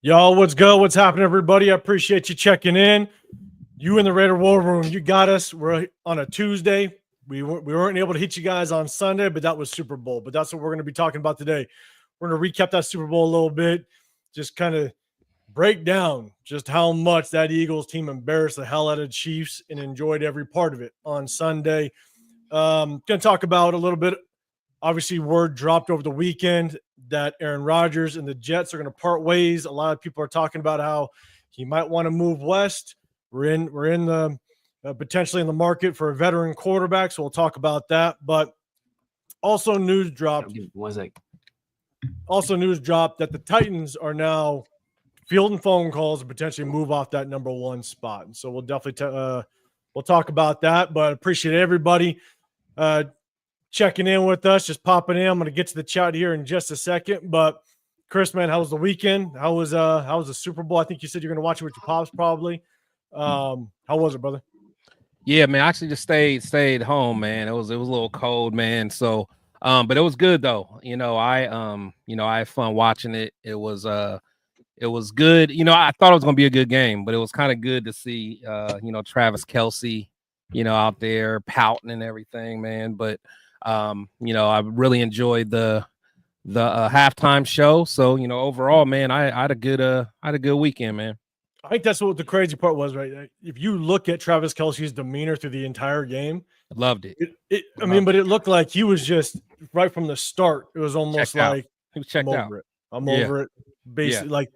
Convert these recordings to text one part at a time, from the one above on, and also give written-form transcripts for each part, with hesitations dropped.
Y'all, what's good? What's happening, everybody? I appreciate you checking in. You in the Raider War Room, you got us. We're on a Tuesday. We weren't able to hit you guys on Sunday, but that was Super Bowl. But that's what we're going to be talking about today. We're going to recap that Super Bowl a little bit, just kind of break down just how much that Eagles team embarrassed the hell out of the Chiefs and enjoyed every part of it on Sunday. Going to talk about a little bit. Obviously, word dropped over the weekend that Aaron Rodgers and the Jets are going to part ways. A lot of people are talking about how he might want to move west. We're in the potentially in the market for a veteran quarterback, so we'll talk about that. But also news dropped. Also news dropped that the Titans are now fielding phone calls to potentially move off that number one spot. And so we'll definitely we'll talk about that. But appreciate everybody checking in with us, just popping in. I'm going to get to the chat here in just a second. But Chris, man, how was the weekend? How was the Super Bowl? I think you said you're going to watch it with your pops probably. How was it, brother? Yeah, man, I actually just stayed home, man. It was a little cold, man. So but it was good though. I had fun watching it. It was good. I thought it was gonna be a good game, but it was kind of good to see Travis Kelce, out there pouting and everything, man. But I really enjoyed the halftime show. So overall, man, I had a good weekend, man. I think that's what the crazy part was, right? If you look at Travis Kelce's demeanor through the entire game, I loved it. But it looked like he was just right from the start. It was almost like he was checked out. I'm over it. Basically, like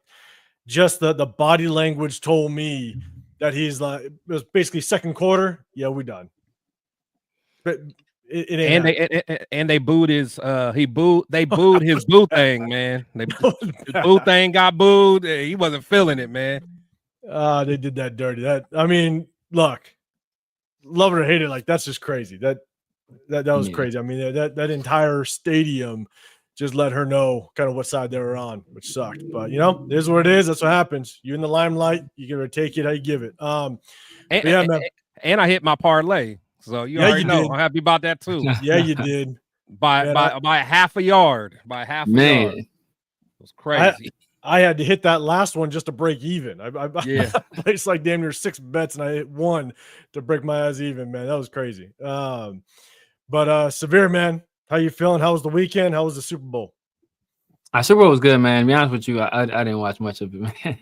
just the body language told me that he's like, it was basically second quarter. Yeah, we done. But it ain't and they booed his they booed his boo thing, man. The boo thing got booed. He wasn't feeling it, man. They did that dirty. Look, love it or hate it, like that's just crazy. That was crazy. I mean, that entire stadium just let her know kind of what side they were on, which sucked. But it is what it is. That's what happens. You're in the limelight. You gotta take it how you give it. And I hit my parlay. So you already know. I'm happy about that too. Yeah, you did. By half a yard. By half a yard. It was crazy. I had to hit that last one just to break even. I placed like damn near 6 bets and I hit one to break my ass even, man. That was crazy. But Severe, man, how you feeling? How was the weekend? How was the Super Bowl? Super Bowl was good, man. To be honest with you, I didn't watch much of it, man.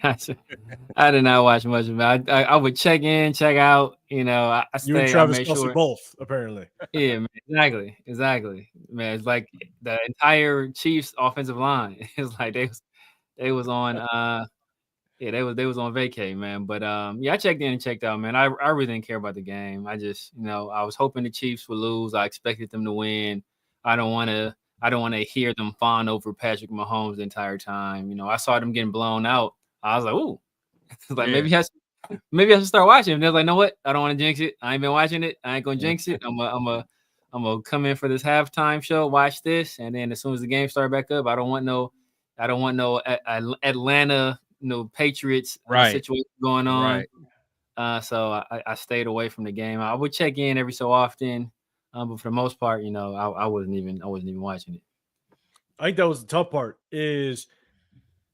I did not watch much of it. I would check in, check out. You and Travis Kelce both, apparently. Yeah, man, exactly. Man, it's like the entire Chiefs offensive line. It's like they was on they was on vacay, man. But I checked in and checked out, man. I really didn't care about the game. I just I was hoping the Chiefs would lose. I expected them to win. I don't want to hear them fawn over Patrick Mahomes the entire time. I saw them getting blown out. I was like, ooh. Like maybe I should start watching. And they're like, know what? I don't want to jinx it. I ain't been watching it. I ain't gonna jinx it. I'm gonna come in for this halftime show, watch this, and then as soon as the game start back up, I don't want no Atlanta, Patriots situation going on. Right. So I stayed away from the game. I would check in every so often, but for the most part, I wasn't even watching it. I think that was the tough part. Is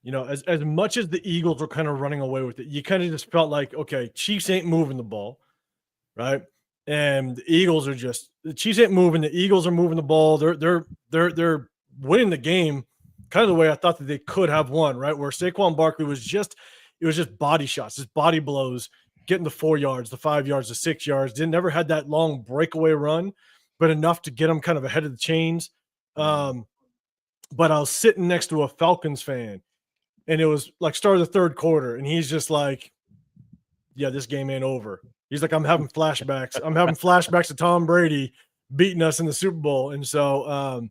as much as the Eagles were kind of running away with it, you kind of just felt like, okay, Chiefs ain't moving the ball, right? And the Chiefs ain't moving. The Eagles are moving the ball. They're winning the game. Kind of the way I thought that they could have won, right? Where Saquon Barkley was just body shots, just body blows, getting the 4 yards, the 5 yards, the 6 yards. Never had that long breakaway run, but enough to get them kind of ahead of the chains. But I was sitting next to a Falcons fan, and it was like start of the third quarter, and he's just like, yeah, this game ain't over. He's like, I'm having flashbacks. I'm having flashbacks to Tom Brady beating us in the Super Bowl. And so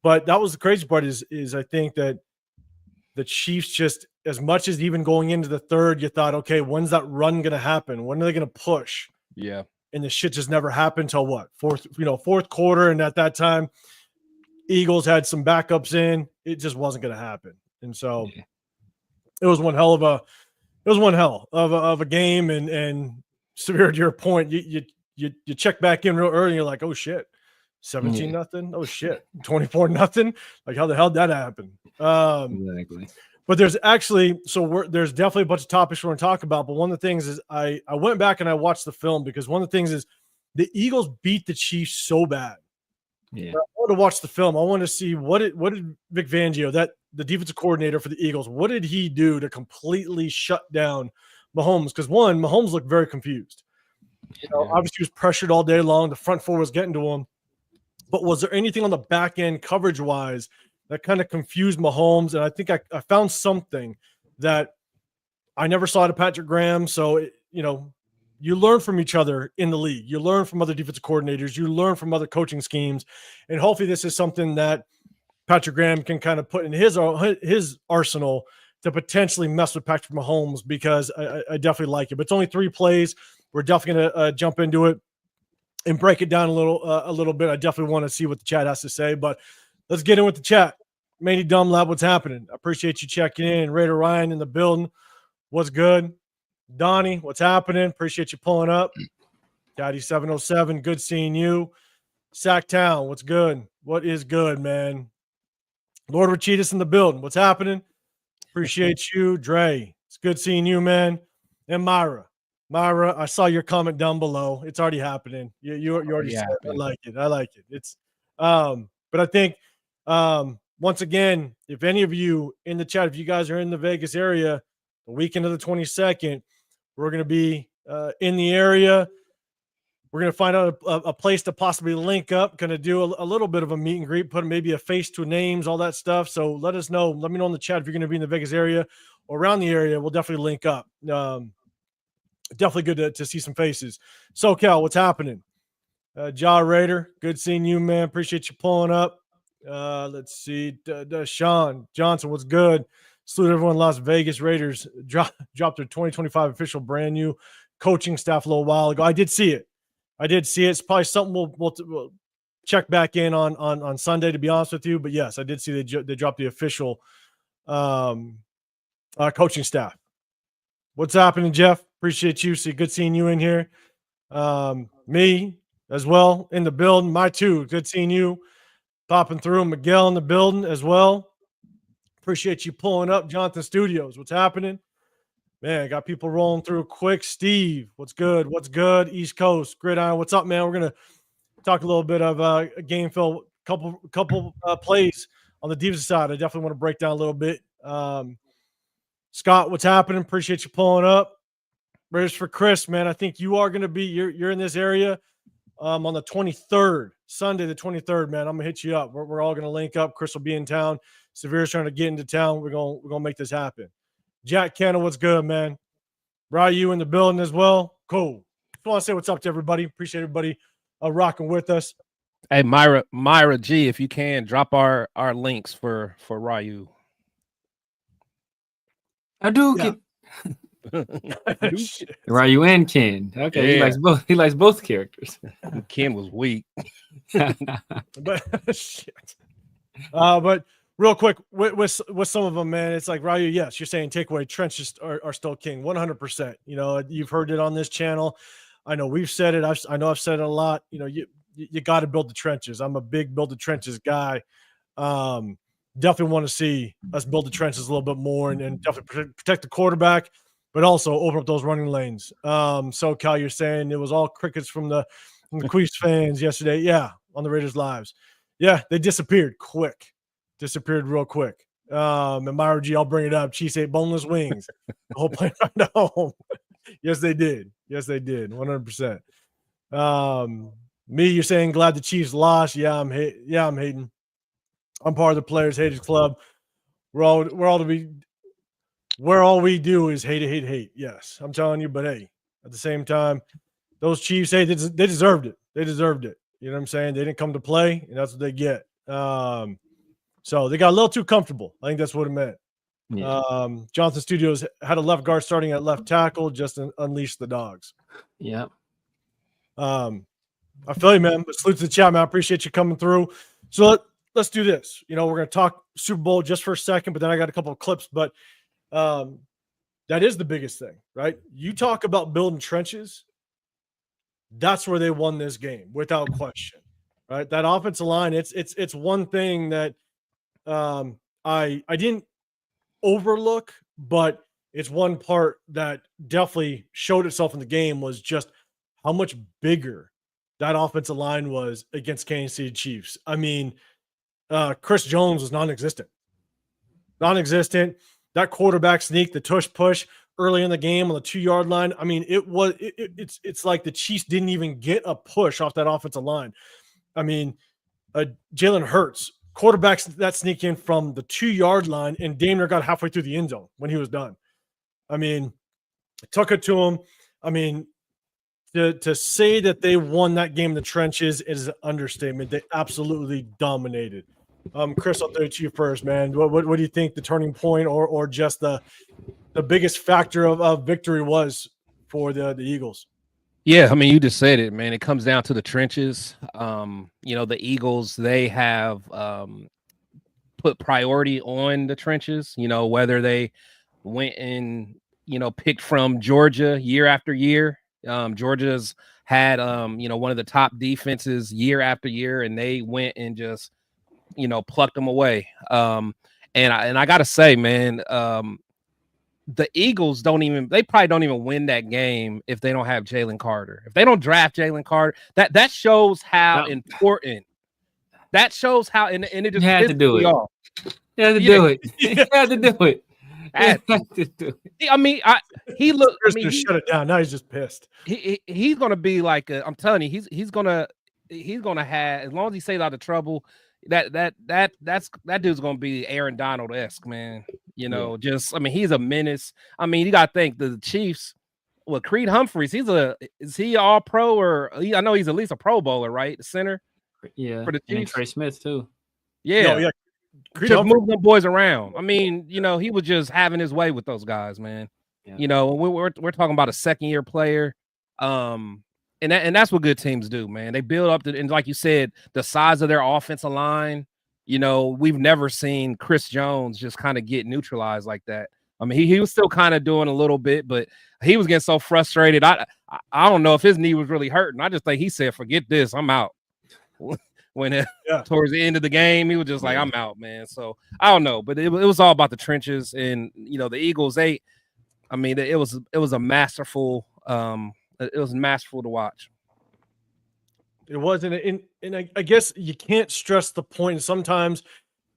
but that was the crazy part is I think that the Chiefs just, as much as even going into the third, you thought, okay, when's that run going to happen? When are they going to push? Yeah. And the shit just never happened till what? Fourth quarter. And at that time, Eagles had some backups in. It just wasn't going to happen. And so it was one hell of a game. And Severe, to your point, you check back in real early and you're like, oh shit. 17-0. Oh shit. 24-0. Like how the hell did that happen? Exactly. But there's actually, there's definitely a bunch of topics we're going to talk about. But one of the things is I went back and I watched the film because one of the things is the Eagles beat the Chiefs so bad. Yeah. I wanted to watch the film. I wanted to see what did Vic Fangio, the defensive coordinator for the Eagles, what did he do to completely shut down Mahomes? Because one, Mahomes looked very confused. Obviously he was pressured all day long. The front four was getting to him. But was there anything on the back end coverage wise that kind of confused Mahomes? And I think I found something that I never saw to Patrick Graham. So, you learn from each other in the league. You learn from other defensive coordinators. You learn from other coaching schemes. And hopefully this is something that Patrick Graham can kind of put in his arsenal to potentially mess with Patrick Mahomes, because I definitely like it. But it's only 3 plays. We're definitely going to jump into it and break it down a little bit. I definitely want to see what the chat has to say, but let's get in with the chat. Manny Dumlab, what's happening? I appreciate you checking in. Raider Ryan in the building. What's good? Donnie, what's happening? Appreciate you pulling up. Daddy 707, good seeing you. Sacktown, what's good? What is good, man? Lord Rachitas in the building. What's happening? Appreciate you. Dre, it's good seeing you, man. And Myra, I saw your comment down below. It's already happening. You already said it. I like it. It's but I think once again, if any of you in the chat, if you guys are in the Vegas area, the weekend of the 22nd, we're going to be in the area. We're going to find out a place to possibly link up. Going to do a little bit of a meet and greet, put maybe a face to names, all that stuff. So let us know. Let me know in the chat if you're going to be in the Vegas area or around the area. We'll definitely link up. Definitely good to see some faces. SoCal, what's happening? Ja Raider, good seeing you, man. Appreciate you pulling up. Let's see. Sean Johnson, what's good? Salute everyone. Las Vegas Raiders dropped their 2025 official brand new coaching staff a little while ago. I did see it. It's probably something we'll check back in on Sunday, to be honest with you. But yes, I did see they dropped the official coaching staff. What's happening, Jeff? Appreciate you. Good seeing you in here. Me as well in the building. My too. Good seeing you popping through. Miguel in the building as well. Appreciate you pulling up. Jonathan Studios. What's happening? Man, got people rolling through quick. Steve, what's good? What's good? East Coast, Gridiron. What's up, man? We're gonna talk a little bit of a game film, couple plays on the defensive side. I definitely want to break down a little bit. Scott, what's happening? Appreciate you pulling up. Raiders for Chris, man. I think you are gonna be. You're in this area on the 23rd, Sunday the 23rd, man. I'm gonna hit you up. We're all gonna link up. Chris will be in town. Severe's trying to get into town. We're gonna make this happen. Jack Cannon, what's good, man? Ryu in the building as well. Cool. Just want to say what's up to everybody. Appreciate everybody rocking with us. Hey, Myra G, if you can drop our links for Ryu. I do. Yeah. Ryu and Ken. Okay, Yeah. He likes both characters. Ken was weak. But shit. But real quick, with some of them, man, it's like, Ryu, yes, you're saying takeaway trenches are still king, 100%. You've heard it on this channel. I know we've said it. I know I've said it a lot. You got to build the trenches. I'm a big build the trenches guy. Definitely want to see us build the trenches a little bit more and definitely protect the quarterback, but also open up those running lanes. So Cal, you're saying it was all crickets from the Queefs fans yesterday. Yeah, on the Raiders lives. Yeah, they disappeared real quick. And Myra G, I'll bring it up. Chiefs ate boneless wings. The whole plane right home. Yes, they did. 100%. Me, you're saying glad the Chiefs lost. Yeah, I'm hating. I'm part of the Players Haters Club. Where all we do is hate. Yes, I'm telling you. But hey, at the same time, those Chiefs, hey, they deserved it. You know what I'm saying? They didn't come to play, and that's what they get. So they got a little too comfortable. I think that's what it meant. Yeah. Johnson Studios had a left guard starting at left tackle, just unleash the dogs. Yeah. I feel you, man. But salute to the chat, man. I appreciate you coming through. So let's do this. We're going to talk Super Bowl just for a second, but then I got a couple of clips. But that is the biggest thing, right? You talk about building trenches. That's where they won this game, without question. Right? That offensive line, it's one thing that I didn't overlook, but it's one part that definitely showed itself in the game was just how much bigger that offensive line was against Kansas City Chiefs. I mean, Chris Jones was non-existent. That quarterback sneak, the tush push early in the game on the 2-yard line. I mean, it's like the Chiefs didn't even get a push off that offensive line. I mean, Jalen Hurts, quarterbacks that sneak in from the 2-yard line, and Daimler got halfway through the end zone when he was done. I mean, took it to him. I mean, to say that they won that game in the trenches is an understatement. They absolutely dominated. Chris, I'll throw it to you first, man. What do you think the turning point or just the biggest factor of victory was for the Eagles? Yeah, I mean, you just said it, man. It comes down to the trenches. The Eagles, they have put priority on the trenches, whether they went and, picked from Georgia year after year. Georgia's had, one of the top defenses year after year, and they went and just, plucked them away. And I got to say, man, the Eagles they probably don't even win that game if they don't have Jalen Carter. If they don't draft Jalen Carter, that shows how important. That shows how, and it just had to do it. You had to do it. You had to do it. I mean, he looked. Chris just shut it down. Now he's just pissed. He's gonna be like I'm telling you, he's gonna have, as long as he stays out of trouble. That dude's gonna be Aaron Donald-esque, man. He's a menace. I mean, you gotta think the Chiefs. Well, Creed Humphreys, is he all pro or I know he's at least a Pro Bowler, right? The center. Yeah, for the Chiefs. And Trey Smith too. Yeah. Just move them boys around. I mean, he was just having his way with those guys, man. Yeah. We're talking about a second-year player. And that's what good teams do, man. They build up and like you said, the size of their offensive line. We've never seen Chris Jones just kind of get neutralized like that. I mean, he was still kind of doing a little bit, but he was getting so frustrated. I don't know if his knee was really hurting. I just think he said, "Forget this, I'm out." When towards the end of the game, he was just like, "I'm out, man." So I don't know, but it was all about the trenches, and the Eagles. It was a masterful. It was masterful to watch. It was, and I guess you can't stress the point. And sometimes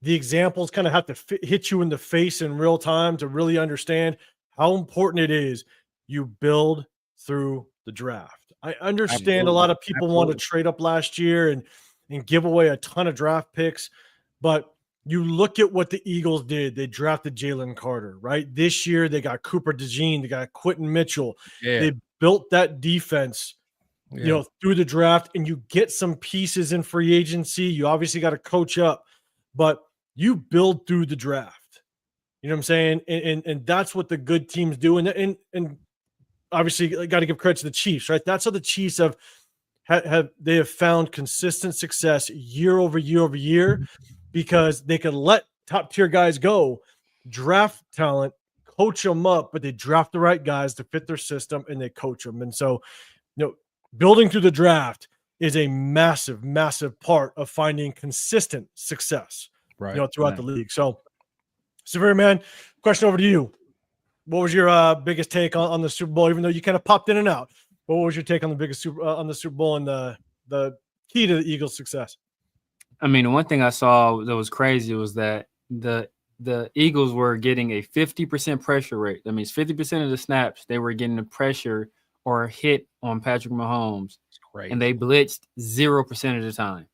the examples kind of have to hit you in the face in real time to really understand how important it is you build through the draft. I understand a lot of people want to trade up last year and give away a ton of draft picks, but you look at what the Eagles did. They drafted Jalen Carter, right? This year they got Cooper DeJean, they got Quentin Mitchell. Yeah. They built that defense, through the draft, and you get some pieces in free agency. You obviously got to coach up, but you build through the draft. You know what I'm saying? And that's what the good teams do. And obviously got to give credit to the Chiefs, right? That's how the Chiefs have found consistent success year over year over year, because they can let top tier guys go, draft talent, coach them up, but they draft the right guys to fit their system and they coach them. And so, building through the draft is a massive, massive part of finding consistent success, throughout the league. So, Severe, man, question over to you. What was your biggest take on the Super Bowl? Even though you kind of popped in and out, what was your take on the Super Bowl and the key to the Eagles' success? I mean, the one thing I saw that was crazy was that the Eagles were getting a 50% pressure rate. That means 50% of the snaps they were getting the pressure or hit on Patrick Mahomes, and they blitzed 0% of the time.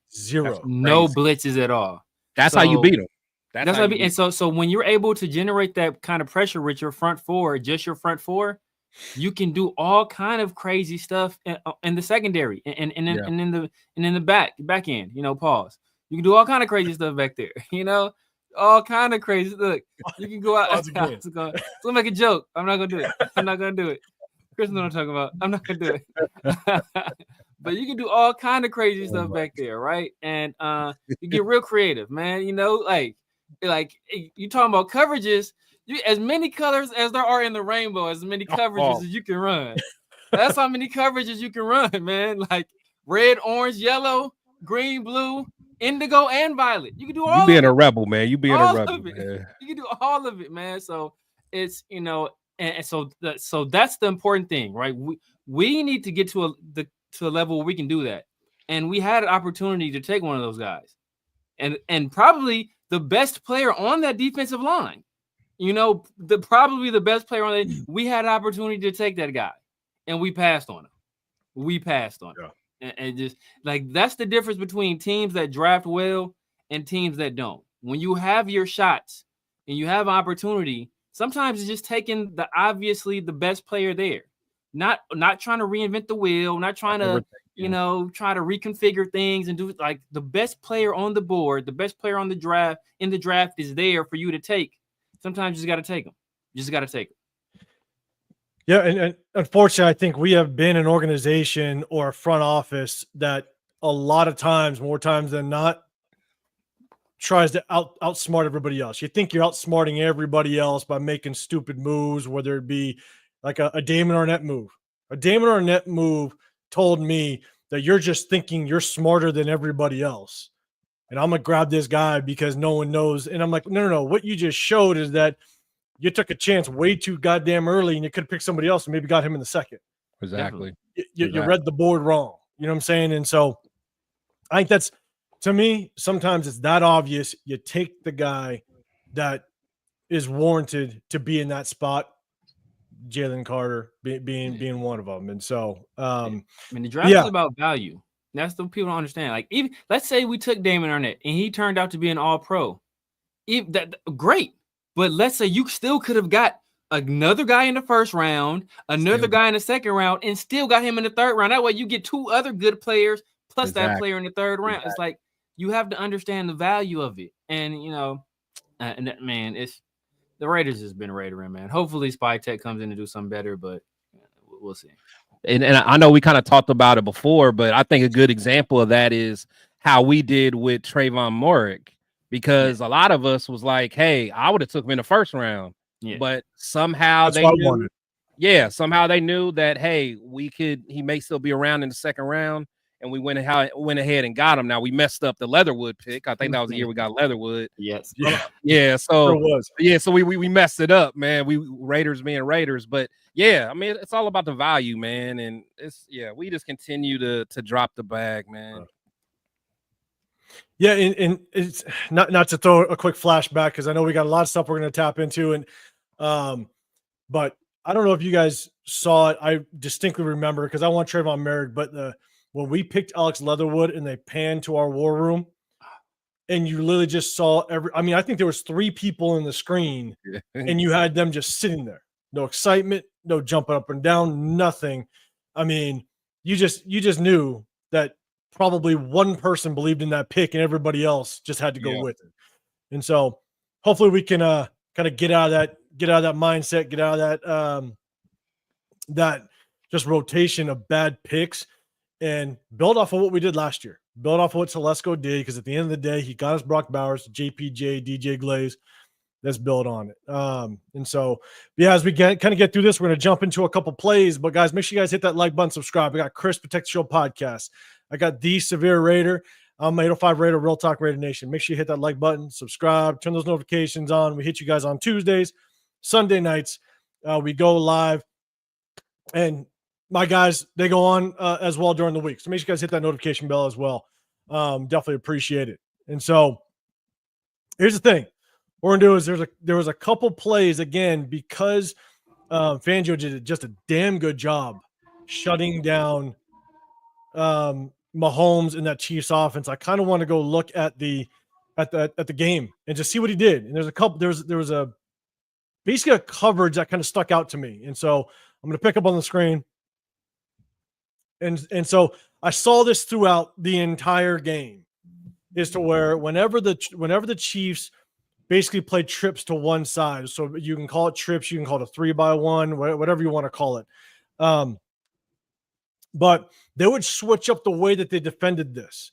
No blitzes at all. That's how you beat them. That's how you beat. And so when you're able to generate that kind of pressure with your front four, just your front four, you can do all kind of crazy stuff in the secondary and in the back end. Pause. You can do all kind of crazy stuff back there. All kind of crazy. Look, you can go out. So make a joke. I'm not gonna do it. Chris knows what I'm talking about. I'm not gonna do it. But you can do all kind of crazy stuff back there, right? And you get real creative, man. Like you talking about coverages. As many colors as there are in the rainbow, as many coverages as you can run. That's how many coverages you can run, man. Like red, orange, yellow, green, blue. indigo and violet. You can do all You being of a it. rebel, man. You being a All rebel, of it. man. You can do all of it, man. So it's and so that's the important thing, right? We need to get to a level where we can do that, and we had an opportunity to take one of those guys, and probably the best player on that defensive line. Probably the best player on it. We had an opportunity to take that guy, and we passed on him. And just like that's the difference between teams that draft well and teams that don't. When you have your shots and you have opportunity, sometimes it's just taking obviously the best player there. Not trying to reinvent the wheel, not trying to try to reconfigure things and do like the best player on the board, the best player on the draft is there for you to take. Sometimes you just got to take them. You just got to take them. Yeah, and unfortunately, I think we have been an organization or a front office that a lot of times, more times than not, tries to outsmart everybody else. You think you're outsmarting everybody else by making stupid moves, whether it be like a Damon Arnett move. A Damon Arnett move told me that you're just thinking you're smarter than everybody else. And I'm going to grab this guy because no one knows. And I'm like, no. What you just showed is that you took a chance way too goddamn early and you could have picked somebody else and maybe got him in the second. Exactly. You read the board wrong. You know what I'm saying? And so I think that's, to me, sometimes it's that obvious. You take the guy that is warranted to be in that spot, Jalen Carter being one of them. And so, the draft is about value. That's what people don't understand. Like, even let's say we took Damon Arnett and he turned out to be an all-pro. Great. But let's say you still could have got another guy in the first round, another guy in the second round, and still got him in the third round. That way you get two other good players plus that player in the third round. It's like you have to understand the value of it. And, it's the Raiders has been raidering, man. Hopefully Spytek comes in to do something better, but we'll see. And I know we kind of talked about it before, but I think a good example of that is how we did with Trayvon Moorick. Because a lot of us was like, hey, I would have took him in the first round. Yeah. But somehow they knew that, hey, he may still be around in the second round. And we went ahead and got him. Now we messed up the Leatherwood pick. I think that was the year we got Leatherwood. Yes. Yeah. So we messed it up, man. We Raiders being Raiders. But yeah, I mean, it's all about the value, man. And we just continue to drop the bag, man. Yeah, and it's not to throw a quick flashback because I know we got a lot of stuff we're going to tap into, and but I don't know if you guys saw it. I distinctly remember because I want Trayvon married, but when we picked Alex Leatherwood and they panned to our war room, and you literally just saw I think there was 3 people in the screen, and you had them just sitting there, no excitement, no jumping up and down, nothing. I mean, you just knew that. Probably one person believed in that pick and everybody else just had to go with it. And so hopefully we can kind of get out of that mindset, get out of that just rotation of bad picks and build off of what we did last year. Build off of what Telesco did, because at the end of the day, he got us Brockbowers, JPJ, DJ Glaze. Let's build on it. And so, as we kind of get through this, we're going to jump into a couple plays. But guys, make sure you guys hit that like button, subscribe. I got Chris Protect the Show podcast. I got the Severe Raider. I'm 805 Raider, Real Talk Raider Nation. Make sure you hit that like button, subscribe, turn those notifications on. We hit you guys on Tuesdays, Sunday nights. We go live, and my guys, they go on as well during the week. So make sure you guys hit that notification bell as well. Definitely appreciate it. And so here's the thing. What we're going to do is there was a couple plays, again, because Fangio did just a damn good job shutting down Mahomes in that Chiefs offense. I kind of want to go look at the game and just see what he did. And there was basically a coverage that kind of stuck out to me. And so I'm going to pick up on the screen. And so I saw this throughout the entire game, is to where whenever the Chiefs basically played trips to one side, so you can call it trips, you can call it a 3-by-1, whatever you want to call it. But they would switch up the way that they defended this.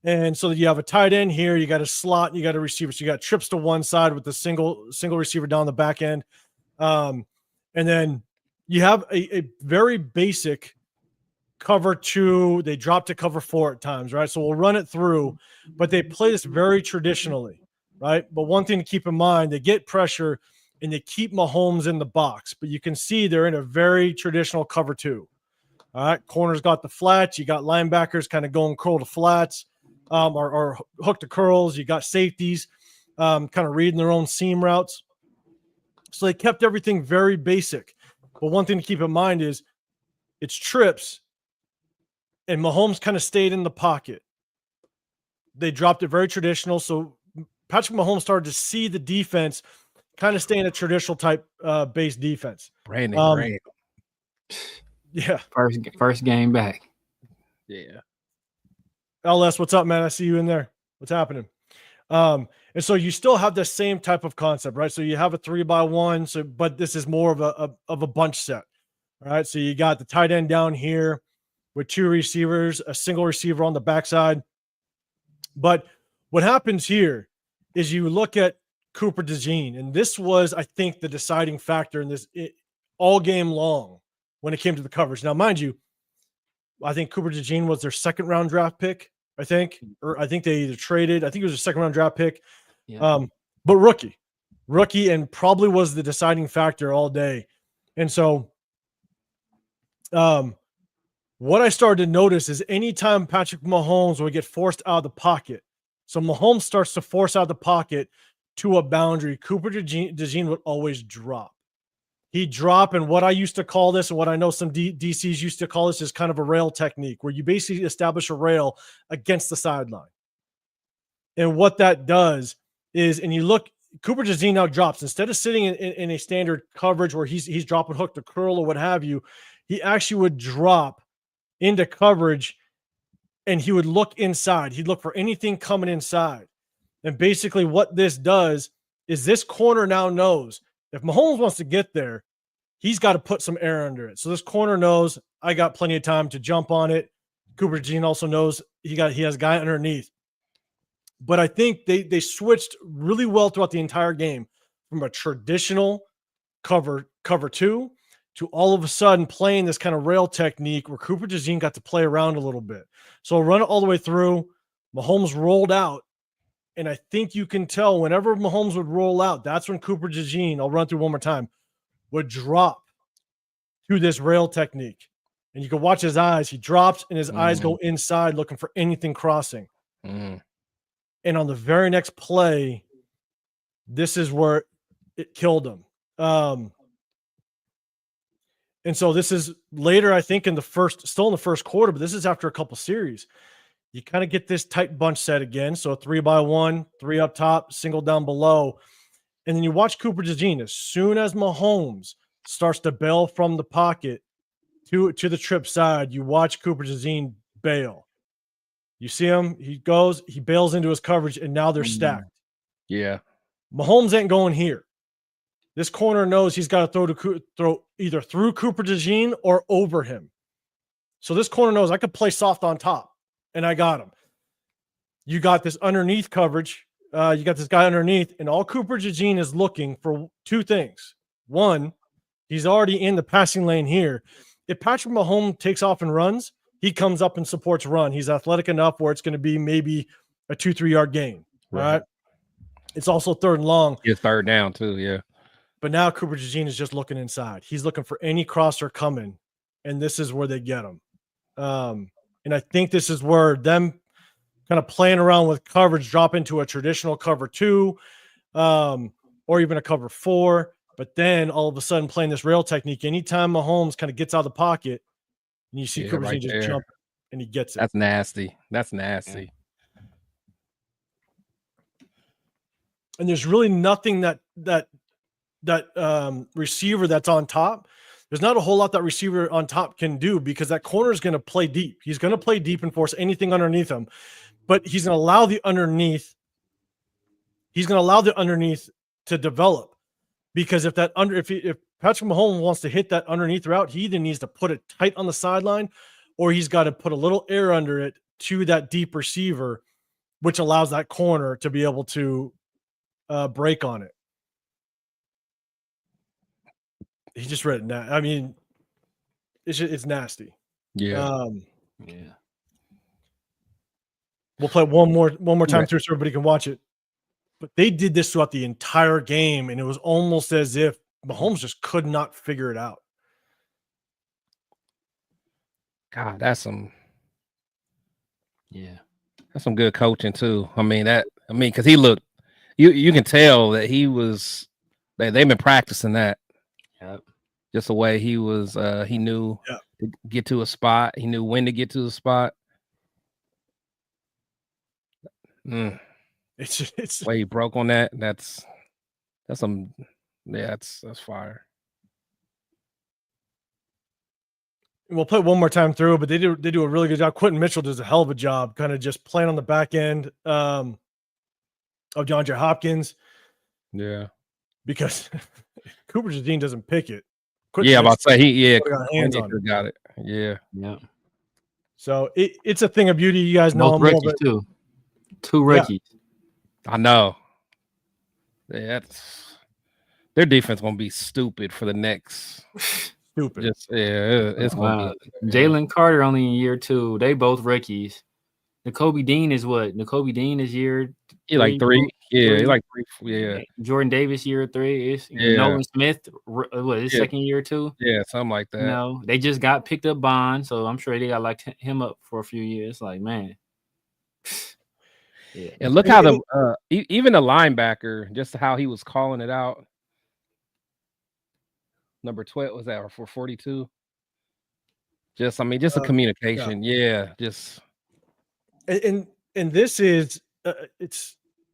And so you have a tight end here, you got a slot, you got a receiver. So you got trips to one side with the single receiver down the back end. And then you have a very basic cover 2. They drop to cover 4 at times, right? So we'll run it through, but they play this very traditionally, right? But one thing to keep in mind, they get pressure and they keep Mahomes in the box, but you can see they're in a very traditional cover 2. All right, corners got the flats. You got linebackers kind of going curl to flats, or hook to curls. You got safeties kind of reading their own seam routes. So they kept everything very basic. But one thing to keep in mind is it's trips, and Mahomes kind of stayed in the pocket. They dropped it very traditional. So Patrick Mahomes started to see the defense kind of stay in a traditional type base defense. Brandon Graham. Yeah. First game back. Yeah. LS, what's up, man? I see you in there. What's happening? And so you still have the same type of concept, right? So you have a 3-by-1, so but this is more of a bunch set. All right. So you got the tight end down here with 2 receivers, a single receiver on the backside. But what happens here is you look at Cooper DeJean, and this was, I think, the deciding factor in this all game long when it came to the coverage. Now, mind you, I think Cooper DeJean was their 2nd-round draft pick, I think, or I think they either traded. I think it was a 2nd-round draft pick. Yeah. But rookie, and probably was the deciding factor all day. And so what I started to notice is anytime Patrick Mahomes would get forced out of the pocket, so Mahomes starts to force out of the pocket to a boundary, Cooper DeJean would always drop. He'd drop, and what I used to call this, and what I know some DCs used to call this, is kind of a rail technique, where you basically establish a rail against the sideline. And what that does is, and you look, Cooper DeJean now drops. Instead of sitting in a standard coverage where he's dropping hook to curl or what have you, he actually would drop into coverage, and he would look inside. He'd look for anything coming inside. And basically what this does is this corner now knows if Mahomes wants to get there, he's got to put some air under it. So this corner knows I got plenty of time to jump on it. Cooper DeJean also knows he has a guy underneath. But I think they switched really well throughout the entire game from a traditional cover 2 to all of a sudden playing this kind of rail technique where Cooper DeJean got to play around a little bit. So run it all the way through. Mahomes rolled out. And I think you can tell whenever Mahomes would roll out, that's when Cooper DeJean, I'll run through one more time, would drop to this rail technique. And you can watch his eyes. He drops and his eyes go inside looking for anything crossing. And on the very next play, this is where it killed him. And so this is later, I think, still in the first quarter, but this is after a couple series. You kind of get this tight bunch set again. So a 3-by-1, 3 up top, single down below. And then you watch Cooper DeJean. As soon as Mahomes starts to bail from the pocket to the trip side, you watch Cooper DeJean bail. You see him, he bails into his coverage, and now they're stacked. Yeah. Mahomes ain't going here. This corner knows he's got to throw either through Cooper DeJean or over him. So this corner knows I could play soft on top. And I got him. You got this underneath coverage. You got this guy underneath, and all Cooper DeJean is looking for 2 things. One, he's already in the passing lane here. If Patrick Mahomes takes off and runs, he comes up and supports run. He's athletic enough where it's going to be maybe a 2-3 yard gain. Right. It's also 3rd and long. It's 3rd down too. Yeah. But now Cooper DeJean is just looking inside. He's looking for any crosser coming, and this is where they get him. And I think this is where them kind of playing around with coverage drop into a traditional cover 2 or even a cover 4. But then all of a sudden playing this rail technique, anytime Mahomes kind of gets out of the pocket and you see Cooper DeJean just jump and he gets it. That's nasty. That's nasty. And there's really nothing that receiver that's on top. There's not a whole lot that receiver on top can do because that corner is going to play deep. He's going to play deep and force anything underneath him, but he's going to allow the underneath. He's going to allow the underneath to develop because if Patrick Mahomes wants to hit that underneath route, he either needs to put it tight on the sideline or he's got to put a little air under it to that deep receiver, which allows that corner to be able to break on it. He just read it. I mean, it's nasty. Yeah. Yeah. We'll play one more time Right. through so everybody can watch it. But they did this throughout the entire game, and it was almost as if Mahomes just could not figure it out. God, that's some good coaching too. I mean, because he looked, you can tell that they've been practicing that. Yep. Just the way he was, he knew to get to a spot. He knew when to get to the spot. It's way he broke on that. That's some, that's fire. We'll play it one more time through, but they do a really good job. Quentin Mitchell does a hell of a job, kind of just playing on the back end of DeAndre Hopkins. Yeah, because Cooper Jardine doesn't pick it. Quentin I'm about to say got hands on it. Got it. Yeah. So it's a thing of beauty. You guys know both rookies too. 2 rookies. Yeah. I know. Yeah, their defense gonna be stupid for the next. Stupid. It's gonna be. Jalen Carter only in year 2. They both rookies. N'Kobe Dean is what? N'Kobe Dean is year 3. Like 3. Yeah, like 3. Yeah. Jordan Davis year 3 is Nolan Smith. What his second year too? Yeah, something like that. No, they just got picked up Bond, so I'm sure they got like him up for a few years. Like, man. Yeah. And look how even the linebacker, just how he was calling it out. Number 12 was that for 42? Just a communication. Yeah, just and this is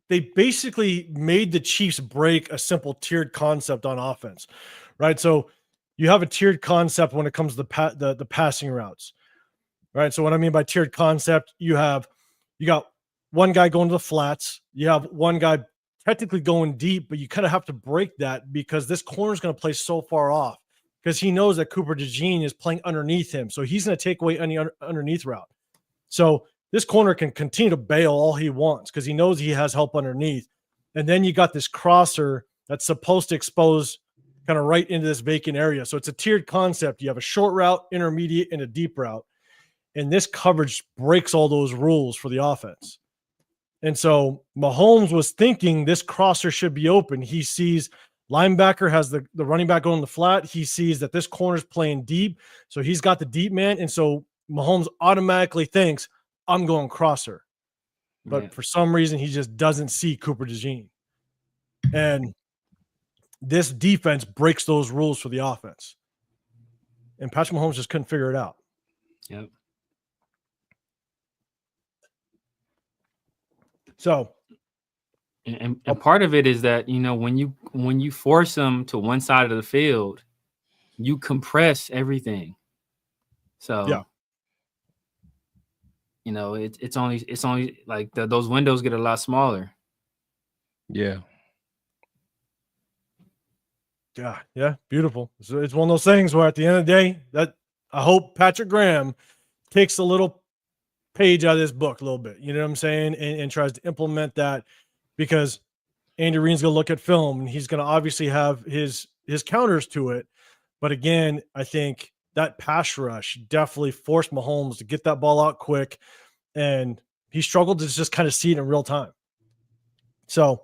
they basically made the Chiefs break a simple tiered concept on offense, right? So you have a tiered concept when it comes to the passing routes, right? So what I mean by tiered concept, you got one guy going to the flats, you have one guy technically going deep, but you kind of have to break that because this corner is going to play so far off because he knows that Cooper DeJean is playing underneath him. So he's going to take away any underneath route. So this corner can continue to bail all he wants because he knows he has help underneath. And then you got this crosser that's supposed to expose kind of right into this vacant area. So it's a tiered concept. You have a short route, intermediate, and a deep route. And this coverage breaks all those rules for the offense. And so Mahomes was thinking this crosser should be open. He sees linebacker has the running back going the flat. He sees that this corner's playing deep. So he's got the deep man. And so Mahomes automatically thinks, I'm going crosser. But for some reason, he just doesn't see Cooper DeJean. And this defense breaks those rules for the offense. And Patrick Mahomes just couldn't figure it out. Yep. So, and part of it is that, when you force them to one side of the field, you compress everything. So, it's only like those windows get a lot smaller. Yeah, beautiful. So it's one of those things where at the end of the day, that I hope Patrick Graham takes a little page out of this book a little bit, you know what I'm saying, and tries to implement that because Andy Reid's going to look at film and he's going to obviously have his counters to it. But again, I think that pass rush definitely forced Mahomes to get that ball out quick, and he struggled to just kind of see it in real time. So,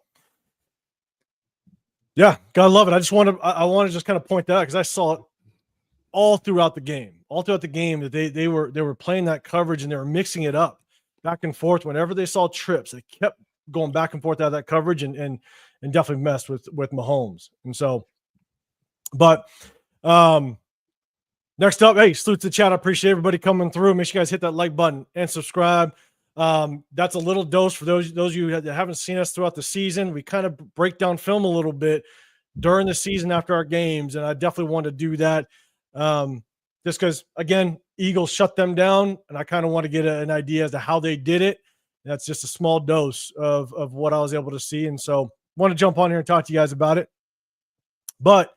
yeah, gotta love it. I want to just kind of point that out because I saw it all throughout the game that they were playing that coverage and they were mixing it up back and forth. Whenever they saw trips, they kept going back and forth out of that coverage and definitely messed with Mahomes. And so, but next up, hey, salute to the chat. I appreciate everybody coming through. Make sure you guys hit that like button and subscribe. That's a little dose for those of you that haven't seen us throughout the season. We kind of break down film a little bit during the season after our games, and I definitely want to do that. Just because, again, Eagles shut them down, and I kind of want to get an idea as to how they did it. That's just a small dose of what I was able to see, and so want to jump on here and talk to you guys about it. But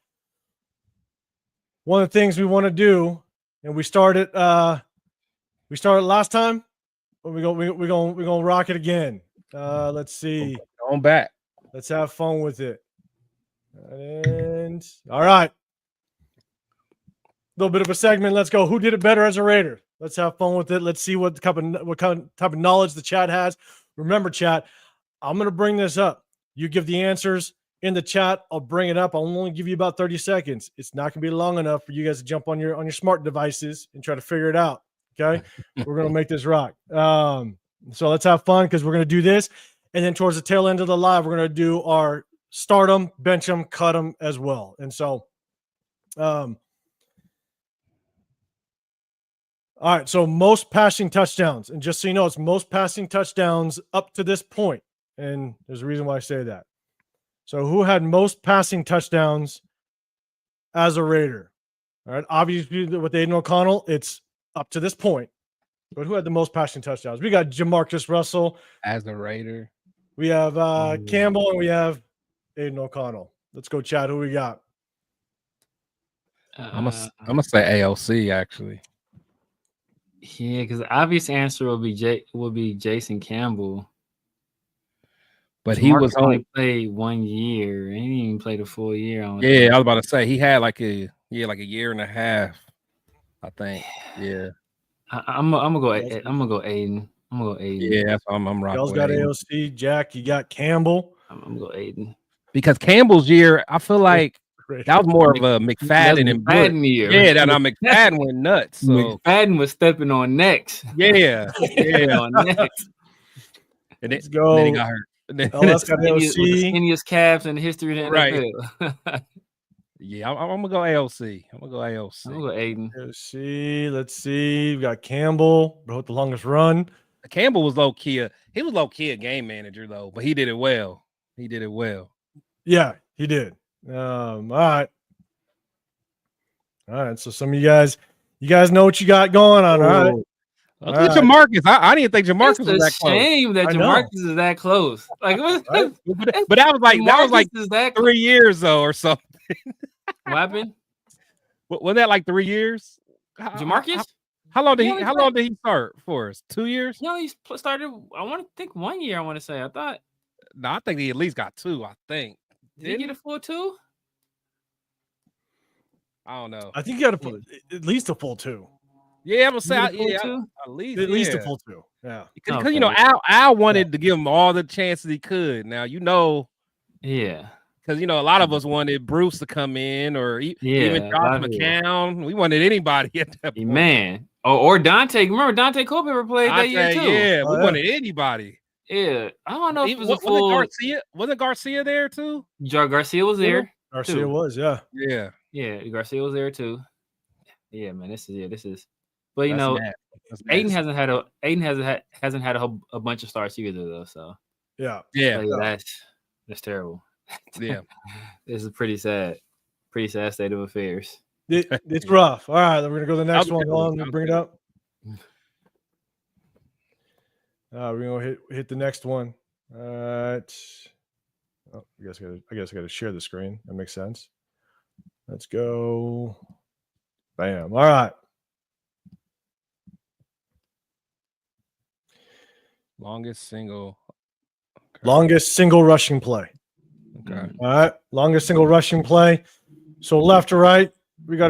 one of the things we want to do, and we started last time, but we're gonna rock it again. Let's see. Going back. Let's have fun with it. And all right. Little bit of a segment. Let's go. Who did it better as a Raider? Let's have fun with it. Let's see what type of knowledge the chat has. Remember, chat, I'm going to bring this up. You give the answers in the chat. I'll bring it up. I'll only give you about 30 seconds. It's not going to be long enough for you guys to jump on your smart devices and try to figure it out. Okay. We're going to make this rock. So let's have fun because we're going to do this. And then towards the tail end of the live, we're going to do our start them, bench them, cut them as well. And so, all right. So most passing touchdowns. And just so you know, it's most passing touchdowns up to this point. And there's a reason why I say that. So who had most passing touchdowns as a Raider? All right. Obviously, with Aiden O'Connell, it's up to this point. But who had the most passing touchdowns? We got Jamarcus Russell as a Raider. We have Campbell and we have Aiden O'Connell. Let's go, Chad. Who we got? I'm gonna say AOC actually. Yeah, because the obvious answer will be Jason Campbell. But he was only played 1 year. He didn't even play the full year. I was about to say he had like a year and a half, I think. Yeah. I'm gonna go Aiden. I'm gonna go Aiden. Yeah, that's what I'm rocking. Y'all's got AOC. Jack, you got Campbell. I'm gonna go Aiden. Because Campbell's year, I feel like that was more of a McFadden and McFadden year. Yeah, that McFadden went nuts. So McFadden was stepping on necks. Yeah. On necks. And let's go. Then he got hurt. Let's got AOC. The skinniest calves in the history of the NFL. Right. Yeah, I'm gonna go AOC. I'm gonna go AOC. I'm gonna go Aiden. AOC. Let's see. We got Campbell, wrote the longest run. Campbell was low key. He was low key a game manager though, but he did it well. Yeah, he did. All right. So some of you guys know what you got going on. All right. Look at Jamarcus. I didn't think Jamarcus was that close. It's a shame that Jamarcus is that close. Like, right? But that was like 3 years though, or something. What happened? Wasn't that like 3 years? Jamarcus? How long did he start for us? 2 years? No, he started. I want to think 1 year. I thought. No, I think he at least got 2. I think. Did he get a full 2? I don't know. I think he got at least a full 2. Yeah, I'm gonna say at least a full 2. Yeah, because Al wanted to give him all the chances he could. Now yeah, because a lot of us wanted Bruce to come in or even Josh McCown. We wanted anybody at that point. Man. Or Dante. Remember Dante Culpepper played that year too. Yeah, we wanted anybody. Yeah, I don't know if it was a full. Wasn't Garcia there too? Garcia was there. Garcia was, yeah. Garcia was there too. Yeah, man. This is. But Aiden hasn't had a bunch of starts either though. So yeah. That's terrible. Yeah, this is pretty sad state of affairs. It's rough. All right, then we're gonna go to the next one. Hold on, bring it up. We're gonna hit the next one. All right. Oh, I guess I got to share the screen. That makes sense. Let's go. Bam. All right. Longest single rushing play. Okay. All right. Longest single rushing play. So left to right, we got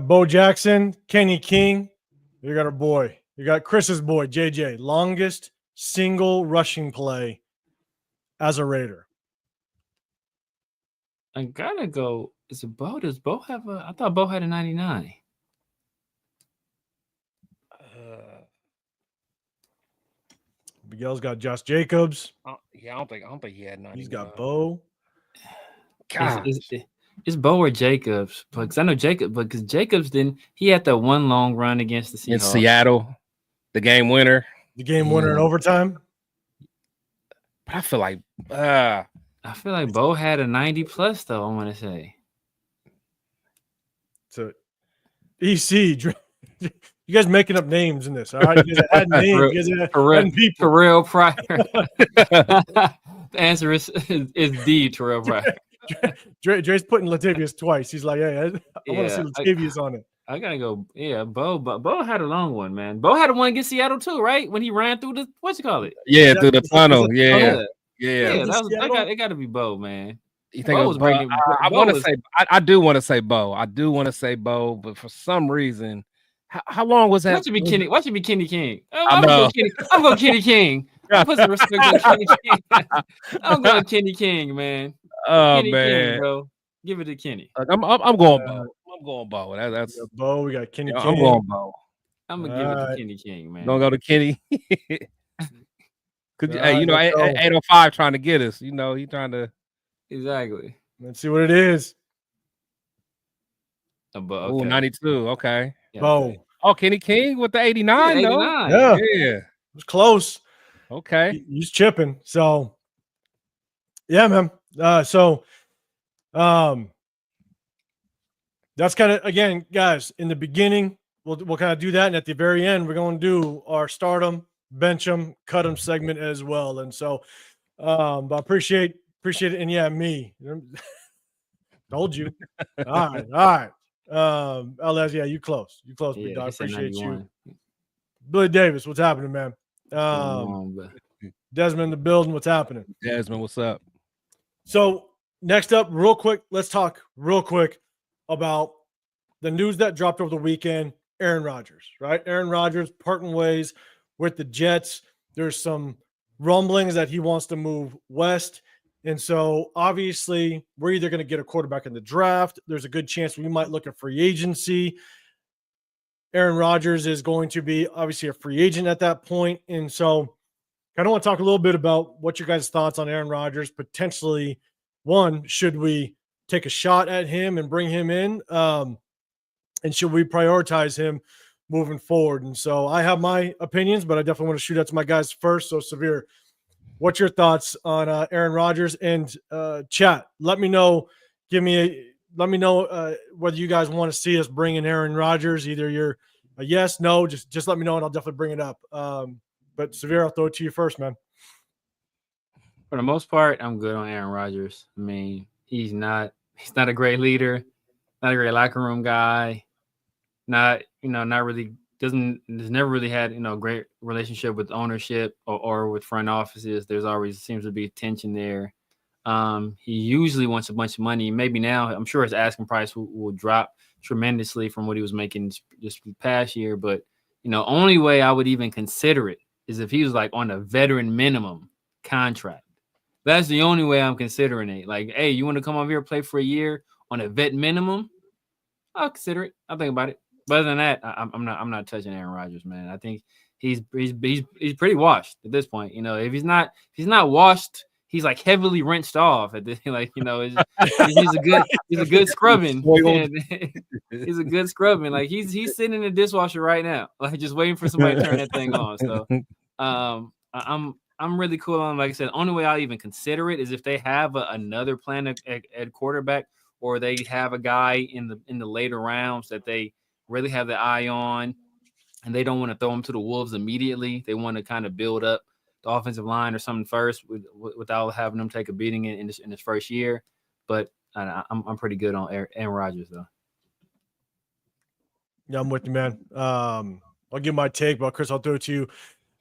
Bo Jackson, Kenny King. We got our boy. We got Chris's boy, JJ. Longest single rushing play as a Raider. I gotta go. Is it Bo? Does Bo have I thought Bo had a 99. Miguel's got Josh Jacobs. I don't think he had 99. He's got Bo. It's Bo or Jacobs, because I know because Jacobs he had that one long run against the Seahawks. In Seattle, the game winner. In overtime. But I feel like Bo had a 90 plus though. I want to say. So, EC. You guys making up names in this, all right? You guys had names. You guys had people. Terrell Pryor. The answer is D. Terrell Pryor. Dre's putting Latavius twice. He's like, hey, I want to see Latavius on it. I gotta go. Yeah, Bo. But Bo had a long one, man. Bo had a one against Seattle too, right? When he ran through through the tunnel. Yeah. It got to be Bo, man. You think it was Bo? I do want to say Bo. But for some reason, How long was that? Why should be Kenny? Why should be Kenny King? I know. I'm going Kenny King. I put some respect on Kenny King. I'm going Kenny King, man. Oh Kenny man, King, bro. Give it to Kenny. I'm going Bo. I'm going Bo. That's We got Bo. We got Kenny King. I'm going Bo. I'm gonna give it to Kenny King, man. Don't go to Kenny. Hey, you know, 805 trying to get us. You know, he trying to. Exactly. Let's see what it is. Oh, 92. Okay. Yeah, Bo. okay. Oh, Kenny King with the 89, yeah, though. 89. Yeah. Yeah. It was close. Okay. He's chipping. So, yeah, man. That's kind of, again, guys, in the beginning, we'll kind of do that. And at the very end, we're going to do our start 'em, bench 'em, cut 'em segment as well. And so, but appreciate it. And yeah, me. Told you. All right. LS, yeah, you close. You close, big dog. Appreciate you. Billy Davis, what's happening, man? Desmond in the building, what's happening? Desmond, what's up? So next up, real quick, let's talk real quick about the news that dropped over the weekend. Aaron Rodgers, right? Aaron Rodgers parting ways with the Jets. There's some rumblings that he wants to move west. And so obviously we're either going to get a quarterback in the draft. There's a good chance we might look at free agency. Aaron Rodgers is going to be obviously a free agent at that point. And so I want to talk a little bit about what your guys' thoughts on Aaron Rodgers. Potentially, one, should we take a shot at him and bring him in? And should we prioritize him moving forward? And so I have my opinions, but I definitely want to shoot out to my guys first. So Severe, what's your thoughts on Aaron Rodgers? And chat, let me know. Let me know whether you guys want to see us bring in Aaron Rodgers. Either you're a yes, no, just let me know, and I'll definitely bring it up. But Severe, I'll throw it to you first, man. For the most part, I'm good on Aaron Rodgers. I mean, he's not a great leader, not a great locker room guy, has never really had, a great relationship with ownership or with front offices. There's always seems to be tension there. He usually wants a bunch of money. Maybe now, I'm sure his asking price will drop tremendously from what he was making just past year. But, only way I would even consider it is if he was like on a veteran minimum contract. That's the only way I'm considering it. Like, hey, you want to come over here and play for a year on a vet minimum? I'll consider it. I'll think about it. But other than that, I'm not touching Aaron Rodgers, man. I think he's pretty washed at this point. If he's not washed, he's like heavily rinsed off at this. Like, he's a good scrubbing. He's a good scrubbing. Like he's sitting in the dishwasher right now, like just waiting for somebody to turn that thing on. So, I'm really cool on, like I said, the only way I'll even consider it is if they have another plan at quarterback, or they have a guy in the later rounds that they really have the eye on, and they don't want to throw him to the wolves immediately. They want to kind of build up the offensive line or something first without having them take a beating in his first year. But I'm pretty good on Aaron Rodgers, though. Yeah, I'm with you, man. I'll give my take, but Chris, I'll throw it to you.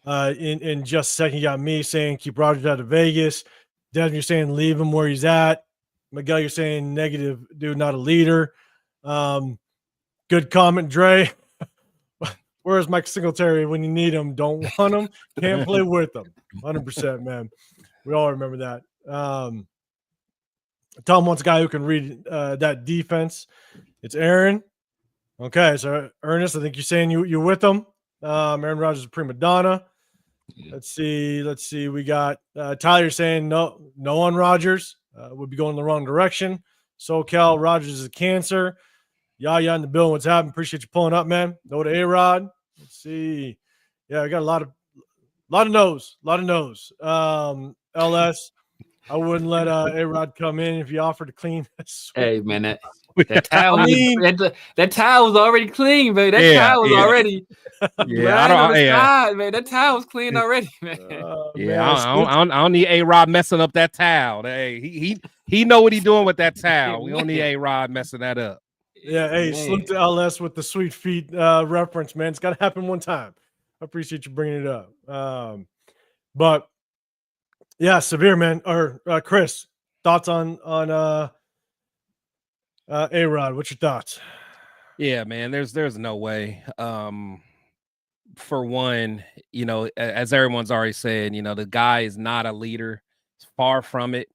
In just a second, you got me saying keep Rodgers out of Vegas. Desmond, you're saying leave him where he's at. Miguel, you're saying negative, dude, not a leader. Good comment, Dre. Where's Mike Singletary when you need him? Don't want him. Can't play with him. 100%, man. We all remember that. Tom wants a guy who can read that defense. It's Aaron. Okay, so Ernest, I think you're saying you're with him. Aaron Rodgers is a prima donna. Yeah. Let's see. We got Tyler saying no on Rodgers. Would be going the wrong direction. SoCal, Rodgers is a cancer. Yaya in the building. What's happening? Appreciate you pulling up, man. No to A-Rod. Let's see. Yeah, I got a lot of no's. LS, I wouldn't let A-Rod come in if you offered to clean. Hey, man, that towel, that towel was already clean, man. That towel was already. Yeah, man. That towel was clean already, man. I don't need A-Rod messing up that towel. Hey, he know what he's doing with that towel. We don't need A-Rod messing that up. Yeah, hey, salute to LS with the sweet feet reference, man. It's got to happen one time. I appreciate you bringing it up. But yeah, Severe, man, or Chris, thoughts on A-Rod? What's your thoughts? Yeah, man. There's no way. For one, as everyone's already said, the guy is not a leader. It's far from it.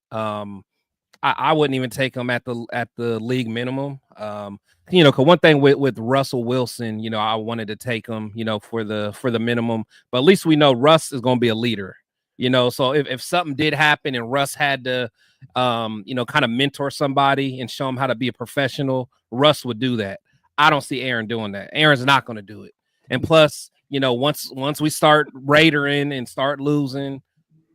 I wouldn't even take him at the league minimum. Because one thing with Russell Wilson, I wanted to take him, for the minimum, but at least we know Russ is going to be a leader. So if something did happen and Russ had to, kind of mentor somebody and show him how to be a professional, Russ would do that. I don't see Aaron doing that. Aaron's not going to do it. And plus, once we start raidering and start losing,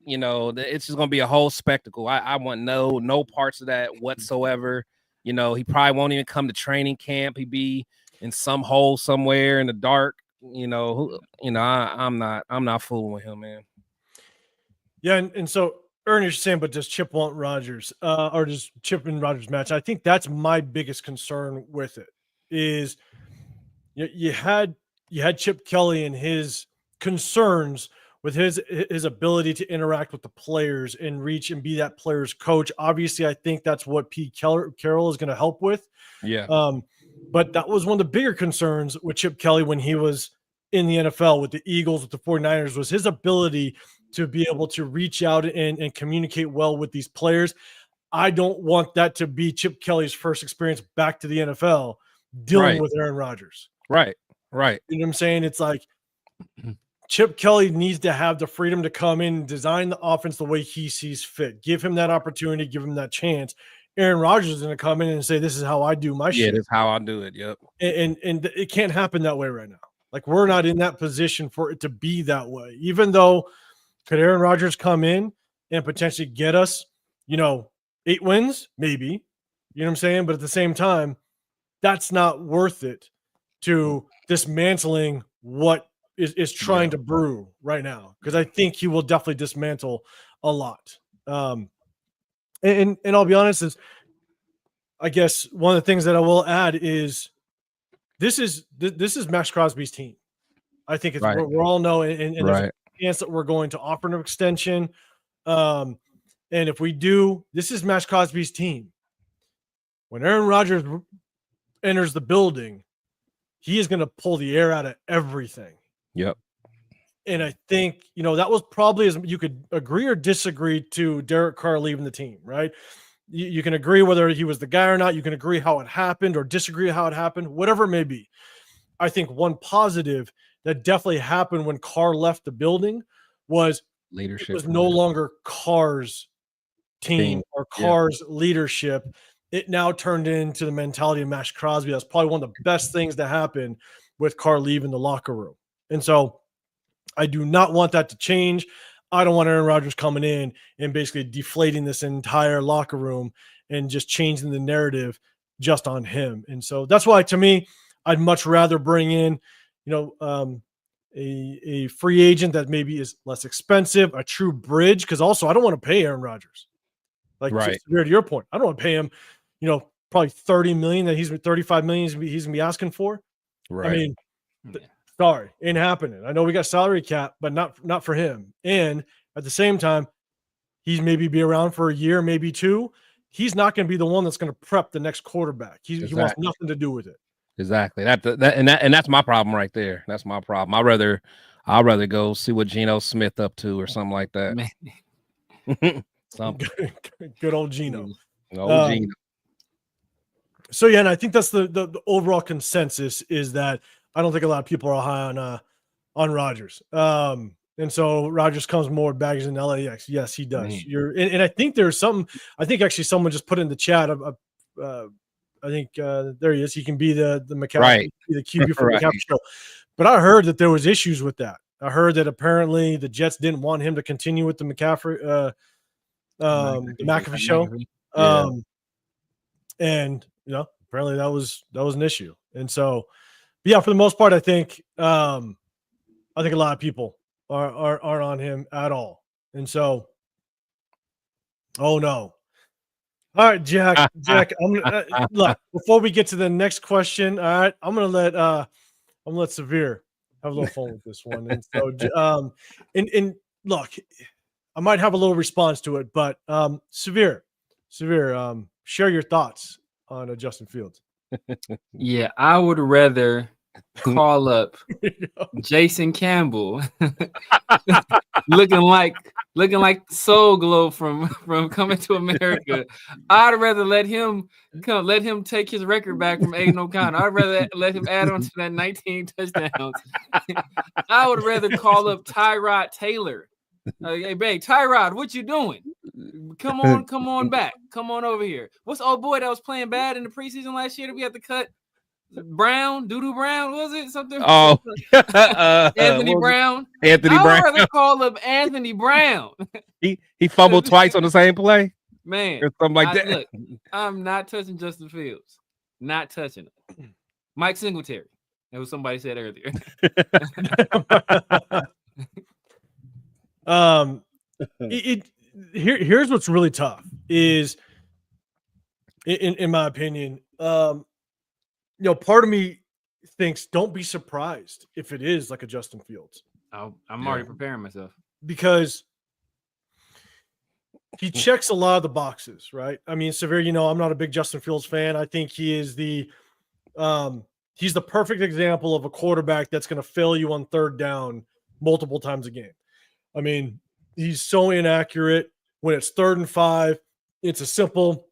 it's just gonna be a whole spectacle. I want no parts of that whatsoever. He probably won't even come to training camp. He'd be in some hole somewhere in the dark. I'm not fooling with him, man. Yeah, and so Ernie, you're saying, but does Chip want Rodgers, or does Chip and Rodgers match? I think that's my biggest concern with it. Is you had Chip Kelly and his concerns with his ability to interact with the players and reach and be that player's coach. Obviously, I think that's what Petecarroll is going to help with. Yeah. But that was one of the bigger concerns with Chip Kelly when he was in the NFL with the Eagles, with the 49ers, was his ability to be able to reach out and communicate well with these players. I don't want that to be Chip Kelly's first experience back to the NFL dealing with Aaron Rodgers. Right. You know what I'm saying? It's like Chip Kelly needs to have the freedom to come in and design the offense the way he sees fit. Give him that opportunity, give him that chance. Aaron Rodgers is going to come in and say, this is how I do my shit. Yeah, this is how I do it. Yep. And it can't happen that way right now. Like, we're not in that position for it to be that way. Even though could Aaron Rodgers come in and potentially get us, 8 wins? Maybe. You know what I'm saying? But at the same time, that's not worth it to dismantling what is trying to brew right now, because I think he will definitely dismantle a lot. And I'll be honest, is I guess one of the things that I will add is this is Maxx Crosby's team. I think it's we're all know, and there's a chance that we're going to offer an extension. And if we do, this is Maxx Crosby's team. When Aaron Rodgers enters the building, he is going to pull the air out of everything. Yep. And I think, that was probably, as you could agree or disagree to Derek Carr leaving the team, right? You can agree whether he was the guy or not. You can agree how it happened or disagree how it happened, whatever it may be. I think one positive that definitely happened when Carr left the building was leadership. It was no longer Carr's team or Carr's leadership. It now turned into the mentality of Maxx Crosby. That's probably one of the best things that happened with Carr leaving the locker room. And so I do not want that to change. I don't want Aaron Rodgers coming in and basically deflating this entire locker room and just changing the narrative just on him. And so that's why, to me, I'd much rather bring in, a free agent that maybe is less expensive, a true bridge, because also I don't want to pay Aaron Rodgers. Like, to your point, I don't want to pay him, probably $30 million that he's $35 million he's gonna be asking for. Right. I mean, sorry, ain't happening. I know we got salary cap, but not for him. And at the same time, he's maybe be around for a year, maybe 2. He's not going to be the one that's going to prep the next quarterback. He wants nothing to do with it. Exactly. That's my problem right there. That's my problem. I'd rather go see what Geno Smith up to or something like that. Something. Good old Geno. Geno. So yeah, and I think that's the overall consensus is that I don't think a lot of people are high on Rodgers. And so Rodgers comes more with baggage in LAX. Yes, he does. And I think there's something. I think actually someone just put in the chat. I think there he is. He can be the McCaffrey, the QB for the McCaffrey show. But I heard that there was issues with that. I heard that apparently the Jets didn't want him to continue with the McCaffrey, the McAfee show. And apparently that was an issue. And so, yeah, for the most part, I think a lot of people aren't on him at all. And so, oh no. All right, Jack. I'm gonna look before we get to the next question. All right, I'm gonna let Severe have a little fun with this one. And so, and look, I might have a little response to it, but Severe, share your thoughts on Justin Fields. Yeah, I would rather call up Jason Campbell looking like Soul Glow from Coming to America. I'd rather let him take his record back from Aiden O'Connor. I'd rather let him add on to that 19 touchdowns. I would rather call up Tyrod Taylor. Hey, babe, Tyrod, what you doing? Come on back. Come on over here. What's old boy that was playing bad in the preseason last year that we had to cut? Brown, Doodoo Brown, was it something? Oh, Anthony Brown. Anthony Brown. I'd rather call up Anthony Brown. He fumbled twice on the same play, man, or something like that. Look, I'm not touching Justin Fields. Not touching it. Mike Singletary. That was somebody said earlier. Here's what's really tough is, in my opinion, part of me thinks don't be surprised if it is like a Justin Fields. I'm already preparing myself because he checks a lot of the boxes, right? I mean, Severe, I'm not a big Justin Fields fan. I think he is he's the perfect example of a quarterback that's going to fail you on third down multiple times a game. I mean, he's so inaccurate when it's 3rd and 5. It's a simple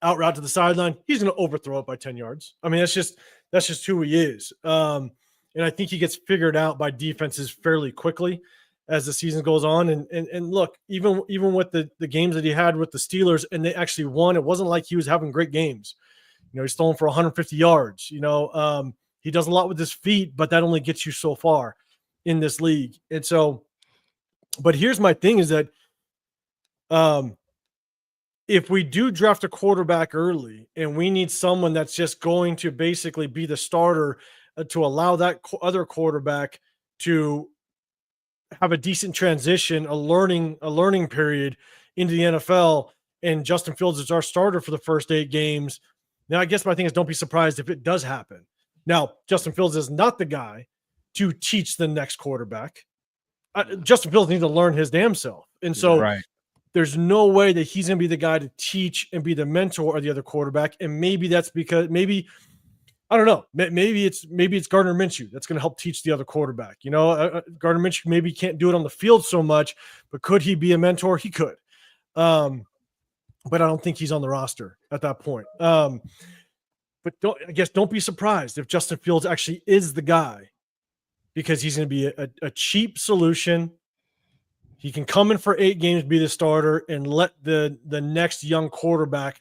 out route to the sideline. He's going to overthrow it by 10 yards. I mean, that's just who he is. And I think he gets figured out by defenses fairly quickly as the season goes on. And look, even with the games that he had with the Steelers and they actually won, it wasn't like he was having great games. He's throwing for 150 yards. He does a lot with his feet, but that only gets you so far in this league. And so, but here's my thing is that if we do draft a quarterback early and we need someone that's just going to basically be the starter to allow that other quarterback to have a decent transition, a learning period into the NFL, and Justin Fields is our starter for the first 8 games. Now, I guess my thing is don't be surprised if it does happen. Now, Justin Fields is not the guy to teach the next quarterback. Justin Fields needs to learn his damn self. And so there's no way that he's going to be the guy to teach and be the mentor of the other quarterback. And maybe that's because I don't know. Maybe it's Gardner Minshew that's going to help teach the other quarterback. Gardner Minshew maybe can't do it on the field so much, but could he be a mentor? He could. But I don't think he's on the roster at that point. But don't be surprised if Justin Fields actually is the guy, because he's going to be a cheap solution. He can come in for 8 games, be the starter, and let the next young quarterback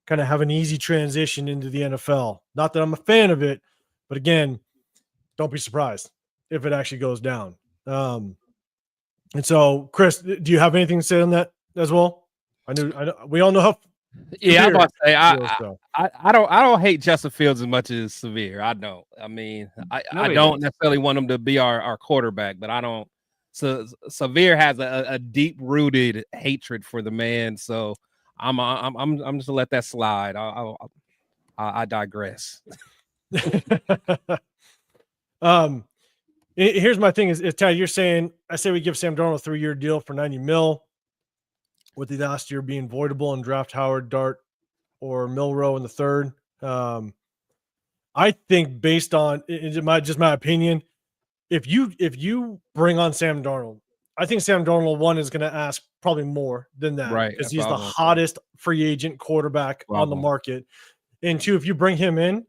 kind of have an easy transition into the NFL. Not that I'm a fan of it, but again, don't be surprised if it actually goes down. And so, Chris, do you have anything to say on that as well? I know we all know how. Yeah, I'm about to say I don't hate Justin Fields as much as Severe. I don't. I mean, I don't necessarily want him to be our quarterback, but I don't. So Severe has a deep rooted hatred for the man. So I'm just gonna let that slide. I digress. Here's my thing is Tad, you're saying I say we give Sam Darnold a 3-year deal for $90 million, with the last year being voidable, and draft Howard, Dart, or Milrow in the 3rd. I think based on my opinion, if you bring on Sam Darnold, I think Sam Darnold, one, is going to ask probably more than that, right? Because he's the hottest free agent quarterback on the market. And 2, if you bring him in,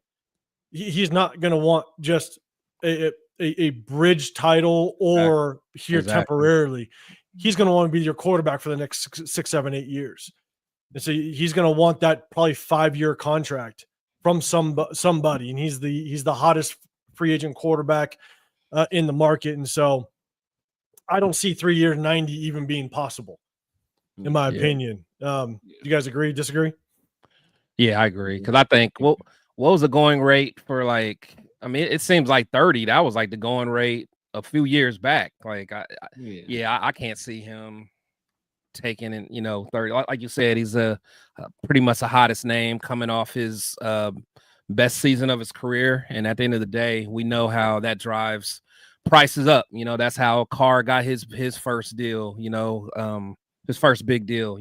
he's not going to want just a bridge title or here temporarily. He's going to want to be your quarterback for the next 6, 7, 8 years. And so he's going to want that probably 5-year contract from somebody. And he's the hottest free agent quarterback in the market. And so I don't see 3 years, 90 even being possible, in my opinion. You guys agree, disagree? Yeah, I agree. Because I think, what was the going rate for it seems like 30. That was like the going rate a few years back. I can't see him taking in 30. Like you said, he's pretty much the hottest name coming off his best season of his career. And at the end of the day, we know how that drives prices up. That's how Carr got his first deal, his first big deal,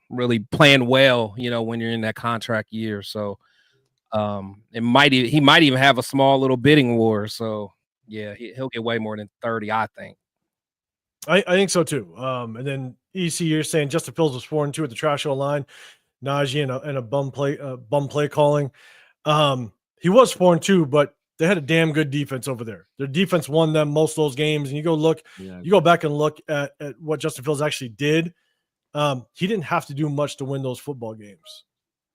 really playing well, when you're in that contract year. So He might even have a small little bidding war. So yeah, he'll get way more than 30, I think. I think so too. And then EC, you're saying Justin Fields was 4-2 at the trash show line, Najee and a bum play calling. He was 4-2, but they had a damn good defense over there. Their defense won them most of those games. And you go back and look at what Justin Fields actually did. He didn't have to do much to win those football games.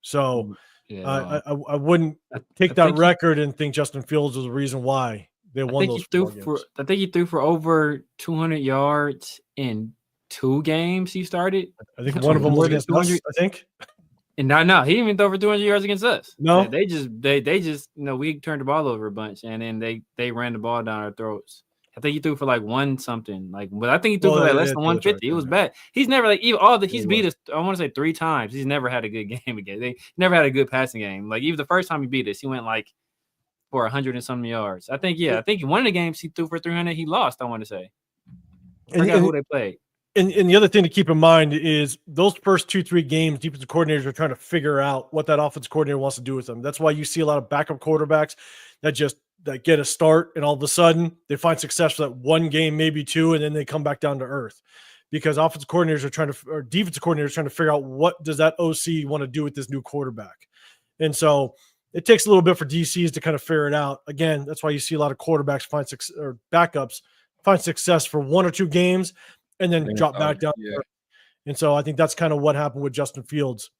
So I wouldn't take that record and think Justin Fields was the reason why they won those football games. I think he threw for over 200 yards in 2 games he started. I think one of them was against us, I think. And no, he didn't even throw for 200 yards against us. No, they just we turned the ball over a bunch, and then they ran the ball down our throats. I think he threw for like 1 something, but I think he threw for less than 150. Right, it was bad. He's never he's beat us. I want to say 3 times. He's never had a good game again. They never had a good passing game. Like even the first time he beat us, he went like for 100 and something yards. I think one of the games he threw for 300, he lost. I want to say. I forgot who they played. And the other thing to keep in mind is those first 2-3 games, defensive coordinators are trying to figure out what that offensive coordinator wants to do with them. That's why you see a lot of backup quarterbacks that get a start, and all of a sudden they find success for that 1 game, maybe 2, and then they come back down to earth. Because offensive coordinators or defensive coordinators are trying to figure out what does that OC want to do with this new quarterback. And so it takes a little bit for DCs to kind of figure it out. Again, that's why you see a lot of quarterbacks backups find success for 1 or 2 games and then drop back down. Yeah. And so I think that's kind of what happened with Justin Fields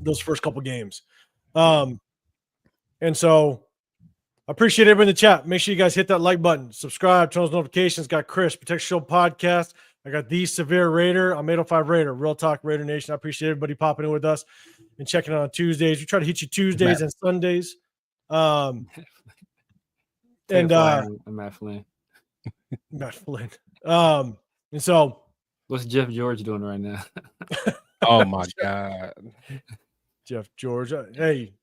those first couple games. And so I appreciate everybody in the chat. Make sure you guys hit that like button, subscribe, turn on those notifications. Got Chris, Protect Show Podcast. I got the Severe Raider. I'm 805 Raider, Real Talk Raider Nation. I appreciate everybody popping in with us and checking on Tuesdays. We try to hit you Tuesdays and Sundays. And Matt Flynn. Matt Flynn. And so what's Jeff George doing right now? Oh my God. Jeff George. Hey,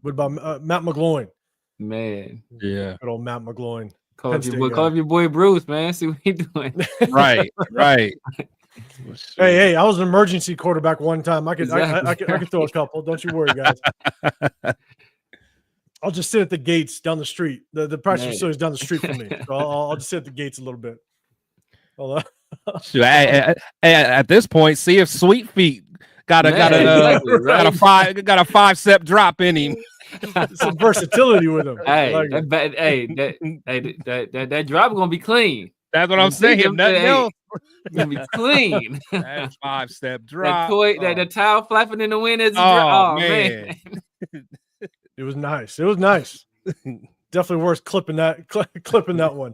what about Matt McGloin? Man. Yeah. Good old Matt McGloin. Call up your boy Bruce, man. See what he doing. Right. Hey, I was an emergency quarterback one time. I could throw a couple. Don't you worry, guys. I'll just sit at the gates down the street. The practice facility is down the street from me. So I'll just sit at the gates a little bit. At this point, see if Sweet Feet got a 5-step drop in him. Some versatility with him. That drop is gonna be clean. That's what I'm saying. Nothing else. Gonna be clean. That 5-step drop. The towel flapping in the wind as man. It was nice. Definitely worth clipping that one.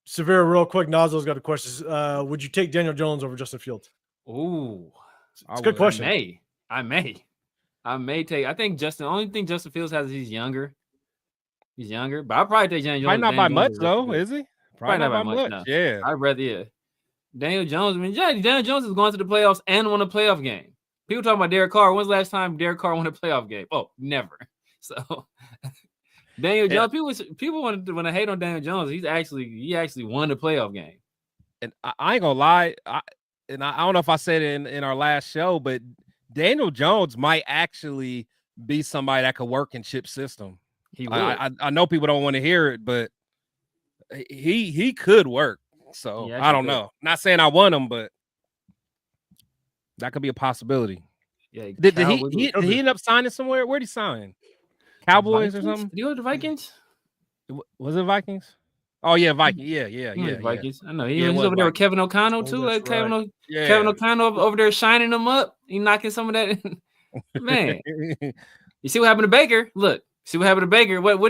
Severe, real quick. Nazo's got a question. Would you take Daniel Jones over Justin Fields? Ooh, it's a good question. I may take. I think the only thing Justin Fields has is he's younger. But I'll probably take Daniel Jones. Probably not by much though, is he? Probably not by much. No. Yeah, I'd rather Daniel Jones. I mean, Daniel Jones is going to the playoffs and won a playoff game. People talking about Derek Carr. When's the last time Derek Carr won a playoff game? Oh, never. So Daniel Jones, people want to hate on Daniel Jones. He actually won the playoff game. And I ain't gonna lie. I don't know if I said it in our last show, but Daniel Jones might actually be somebody that could work in Chip's system. He would. I know people don't want to hear it, but he could work. So I don't know. Not saying I want him, but that could be a possibility. Yeah. Did he end up signing somewhere? Where'd he sign? Cowboys or something? Did he go to the Vikings? Was it Vikings? Oh yeah, Vikings. Yeah. Vikings. I know. He's over there with Kevin O'Connell too. Kevin O'Connell over there shining them up. He knocking some of that. Man, you see what happened to Baker? Look, see what happened to Baker. What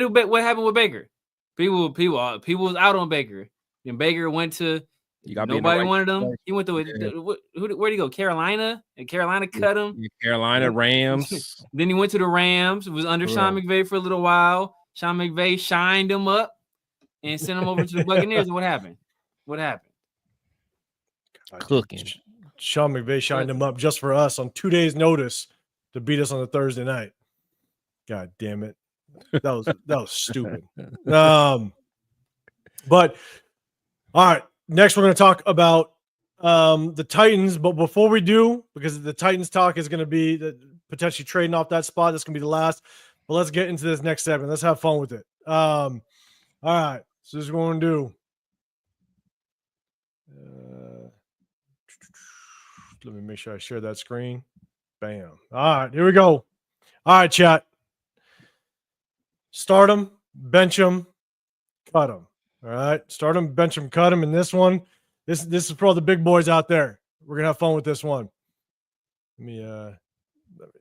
happened with Baker? People was out on Baker. And Baker went to. Nobody wanted him. He went to where'd he go? Carolina, and Carolina cut him. Carolina Rams. Then he went to the Rams. It was under Sean McVay for a little while. Sean McVay shined him up and sent him over to the Buccaneers. And what happened? Cooking. Sean McVay shined him up just for us on 2 days' notice to beat us on a Thursday night. God damn it. That was stupid. But all right. Next, we're going to talk about the Titans. But before we do, because the Titans talk is going to be potentially trading off that spot. That's gonna be the last. But let's get into this next segment. Let's have fun with it. All right. So this is what we're gonna do. Let me make sure I share that screen. Bam. All right, here we go. All right, chat. Start them, bench them, cut them. All right, start them, bench them, cut them. And this one, this is for all the big boys out there. We're gonna have fun with this one. Let me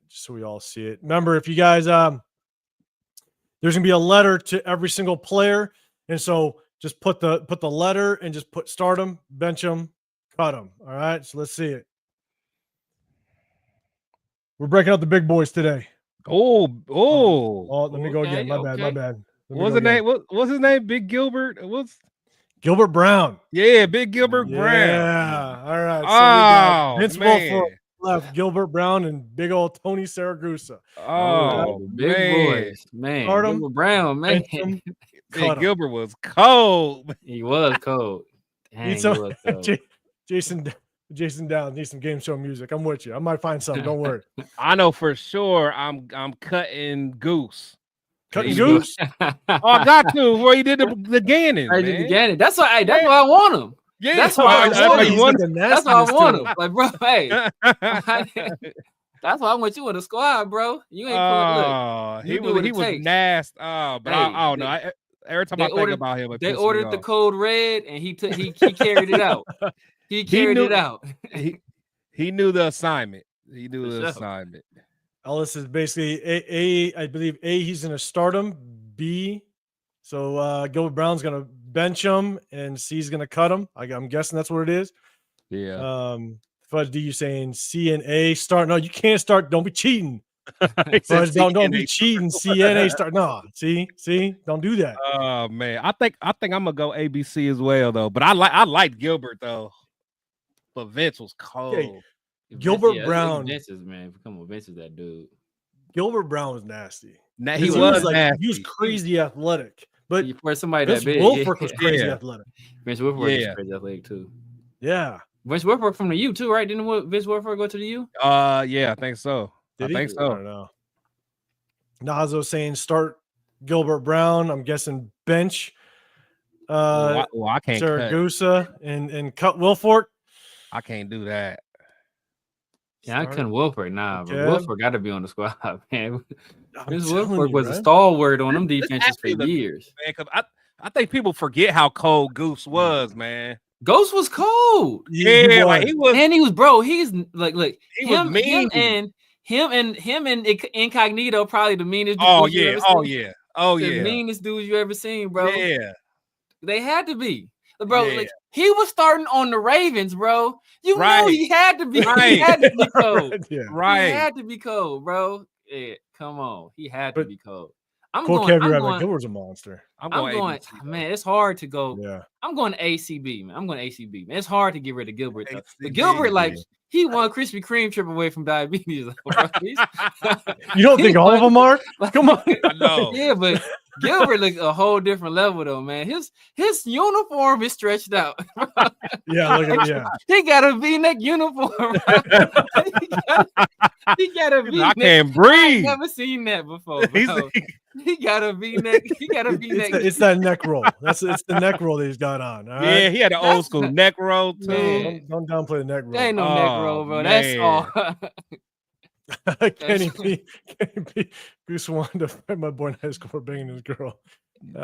just so we all see it. Remember, if you guys there's gonna be a letter to every single player, and so just put the letter and just put start them, bench them, cut them. All right, so let's see it. We're breaking out the big boys today. Oh, Let me go again. My bad. What's the name? What's his name? Big Gilbert? What's Gilbert Brown? Yeah, Big Gilbert Brown. Yeah. All right. So we got Vince Wilfork left, Gilbert Brown, and big old Tony Saragusa. Big boys, man. Gilbert Brown, man. Hey, Gilbert was cold. He was cold. Dang, he was cold. Jason Downs needs some game show music. I'm with you. I might find something. Don't worry. I know for sure. I'm cutting Goose. Cutting Goose. Oh, I got to. Where he did the Gannon. I did the Gannon. That's why. That's why I want him. Yeah, that's why I want him. That's why I want him. Like, bro, hey. That's why I want you in the squad, bro. You ain't look. He was nasty. But I don't know. Every time I think about him, they ordered the code red, and he carried it out. He carried it out. He knew the assignment. He knew the assignment. Ellis is basically I believe he's going to start him. B, so Gilbert Brown's going to bench him, and C's going to cut him. I'm guessing that's what it is. Yeah. Fudge D, you saying C and A start? No, you can't start. Don't be cheating. Fudge, don't be cheating. C and A start. No, see, don't do that. Oh man, I think I'm gonna go ABC as well though. But I like Gilbert though. But Vince was cold. Okay. Gilbert Brown. Vince is, man. Come on, Vince is that dude. Gilbert Brown was nasty. He was nasty. He was crazy athletic. But for somebody that big, Wilfork was crazy athletic. Vince Wilfork was crazy athletic too. Yeah. Vince Wilfork from the U too, right? Didn't Vince Wilfork go to the U? Yeah, I think so. I think so. I don't know. Nazo saying start Gilbert Brown. I'm guessing bench. I can't Saragusa and cut Wilfork. I can't do that. Yeah, I couldn't Wilfork. Nah, but Wilfork got to be on the squad, man. Vince Wilfork was a stalwart on them defenses for years. Man, I think people forget how cold Goose was, man. Ghost was cold. Yeah, like he was, bro. He's like, look, him and Incognito probably the meanest. Oh yeah. The meanest dudes you ever seen, bro. Yeah, they had to be, bro. Like he was starting on the Ravens, bro. You know he had to be. Right. He had to be cold. Right. He had to be cold, bro. Yeah, come on. He had to be cold. Gilbert's a monster. I'm going man, it's hard to go. Yeah. I'm going ACB, man. Man. It's hard to get rid of Gilbert. But Gilbert, like, he won Krispy Kreme trip away from diabetes. You don't think all of them are? Come on. I know. Yeah, but Gilbert looks a whole different level, though, man. His uniform is stretched out. Yeah, look at He got a V-neck uniform. He got a V-neck. I can't breathe. I've never seen that before, bro. He got a V-neck. It's that neck roll. It's the neck roll that he's got on. All right? Yeah, he had an old school neck roll too. Don't downplay the neck roll. There ain't no neck roll, bro. Man. That's all. Kenny P. Goose wanted to fight my boy in high school for banging his girl.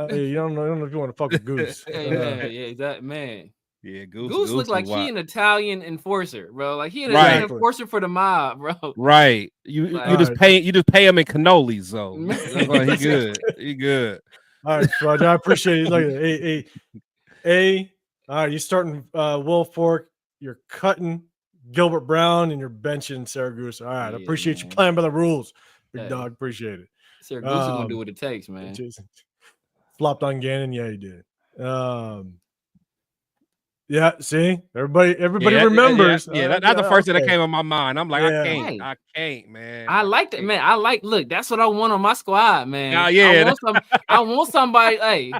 Hey, you don't know if you want to fuck with Goose. Yeah, that man. Yeah, Goose looked like he an Italian enforcer, bro. Like he an Italian enforcer for the mob, bro. Right. You just pay him in cannolis, so he good. He good. All right, Roger. I appreciate it. Look at A. All right, you're starting Wilfork, you're cutting Gilbert Brown, and you're benching Saragusa. All right, I appreciate you playing by the rules, big dog. Appreciate it. Saragusa gonna do what it takes, man. Jason flopped on Gannon. Yeah, he did. Yeah, see, everybody remembers. Yeah, that's the first thing that came in my mind. I'm like, I can't, man. I like that, man. Look, that's what I want on my squad, man. Yeah, I want somebody. Hey,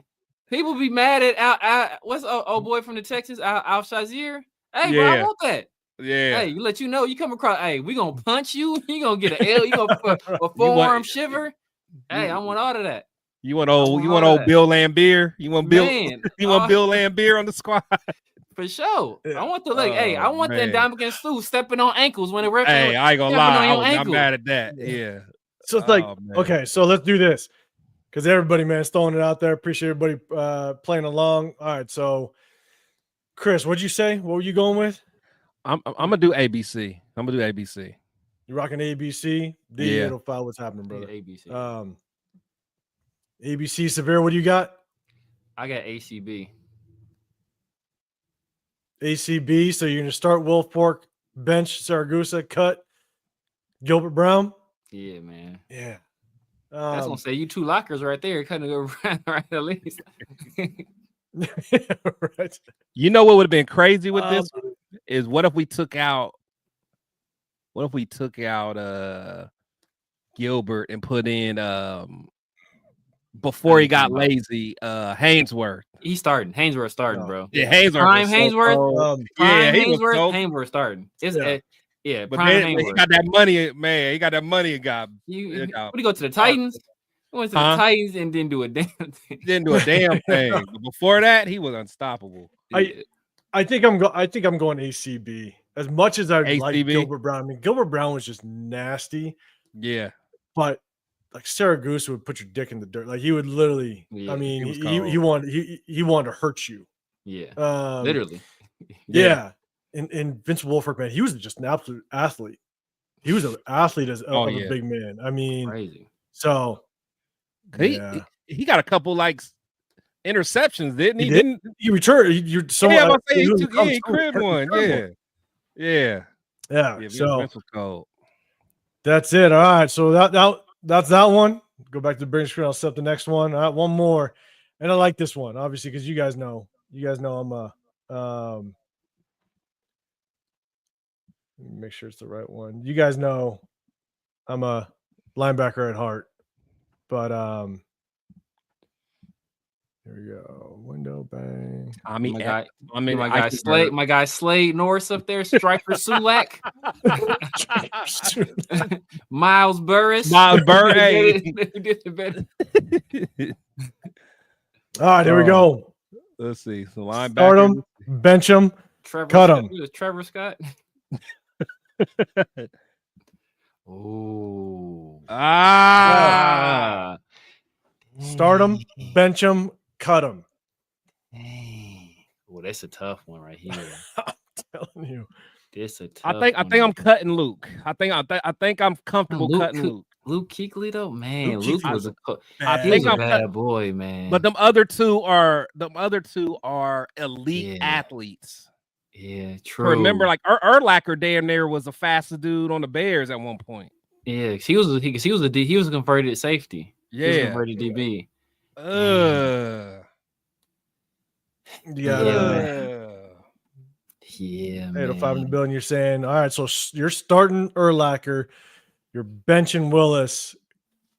people be mad at what's old boy from the Texas, Al Shazier. Hey, bro, I want that. Yeah. Hey, you know you come across. Hey, we gonna punch you. You gonna get an L. You gonna put a forearm shiver. Hey, I want all of that. You want old Bill Lambier? You want Bill? Man, You want Bill Lambier on the squad? For sure. Yeah. I want the hey, I want the Dominican Sue stepping on ankles when the ref. Hey, I ain't gonna lie. I'm mad at that. Yeah. So it's like, man. okay, so let's do this. Because everybody, man, is throwing it out there. Appreciate everybody playing along. All right, so Chris, what'd you say? What were you going with? I'm gonna do ABC. I'm gonna do ABC. You rocking ABC? Yeah. 805, what's happening, brother? ABC. ABC Severe, what do you got? I got ACB. ACB. So you're gonna start Wolf Pork, bench Saragusa, cut Gilbert Brown. Yeah, man. Yeah. That's gonna say you 2 lockers right there. Couldn't go right at least. Right. You know what would have been crazy with this is what if we took out Gilbert and put in before he got lazy, Hainsworth. He's starting. Hainsworth starting, bro. Yeah, Hainsworth. Prime Hainsworth. Yeah, he Hainsworth. was Hainsworth starting. It's but prime then, Hainsworth. he got that money, man. He got that money and got. What do you go to the Titans? He went to the Titans and didn't do a damn thing. Didn't do a damn thing. But before that, he was unstoppable. I think I'm going ACB. As much as I like Gilbert Brown, I mean Gilbert Brown was just nasty. Yeah, but like Saragusa would put your dick in the dirt. Like he would literally. I mean, he wanted to hurt you. Yeah, literally. Yeah. And Vince Wilfork, man, he was just an absolute athlete. He was an athlete of a big man. I mean, crazy. So he got a couple like interceptions, didn't he? He returned. He cribbed one. Yeah. So that's it. All right. So that's that one. Go back to the big screen. I'll set up the next one. All right, one more. And I like this one, obviously, because you guys know I'm a make sure it's the right one. You guys know I'm a linebacker at heart. But here we go. Window bang. My guy Slade Norris up there, Striker Sulak. Miles Burris. All right, here we go. Let's see. So linebacker. Start him, bench him, cut him. Trevor Scott. Oh. Start him, bench him, cut him. Well, that's a tough one right here. I'm telling you. This a tough I think I'm cutting Luke. I think I'm comfortable cutting Luke. Luke Kuechly though, man. Luke was a bad boy, man. But them other two are elite athletes. Yeah, true. Remember, like Urlacher damn near was the fastest dude on the Bears at one point. Yeah, he was a converted safety. Yeah, he was a converted DB. Yeah, man. 805 in the building. You're saying, all right, so you're starting Urlacher, you're benching Willis,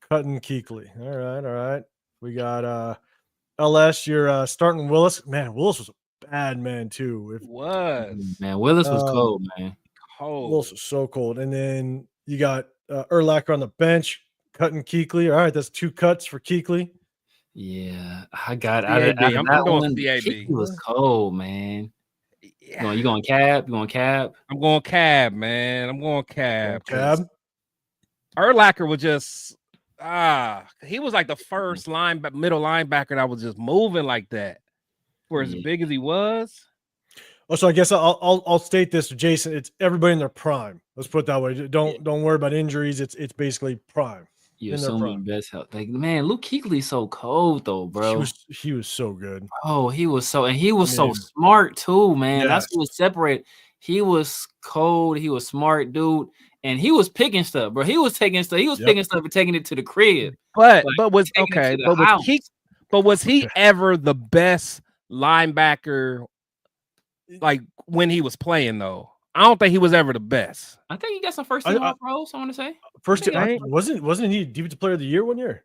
cutting Kuechly. All right. We got LS. You're starting Willis. Man, Willis was a bad man too. Willis was cold, man. Willis was so cold. And then you got Urlacher on the bench, cutting Kuechly. All right, that's 2 cuts for Kuechly. Yeah, I got it. I'm going CAB. He was cold, man. Yeah. You going cab? You going cab? I'm going cab, man. I'm going cab. Cab. Urlacher was just he was like the first middle linebacker that was just moving like that. For as big as he was. Oh, so I guess I'll state this, Jason. It's everybody in their prime. Let's put it that way. Don't worry about injuries. It's basically prime. You're assuming best health. Like, man, Luke Kuechly's so cold though, bro. He was so good. Oh, he was so smart too, man. Yes. That's what was separate. He was cold. He was smart, dude. And he was picking stuff, bro. He was taking stuff. He was picking stuff and taking it to the crib. But was he ever the best linebacker? Like when he was playing, though, I don't think he was ever the best. I think he got some first team All-Pros. I want to say wasn't he Defensive Player of the Year one year?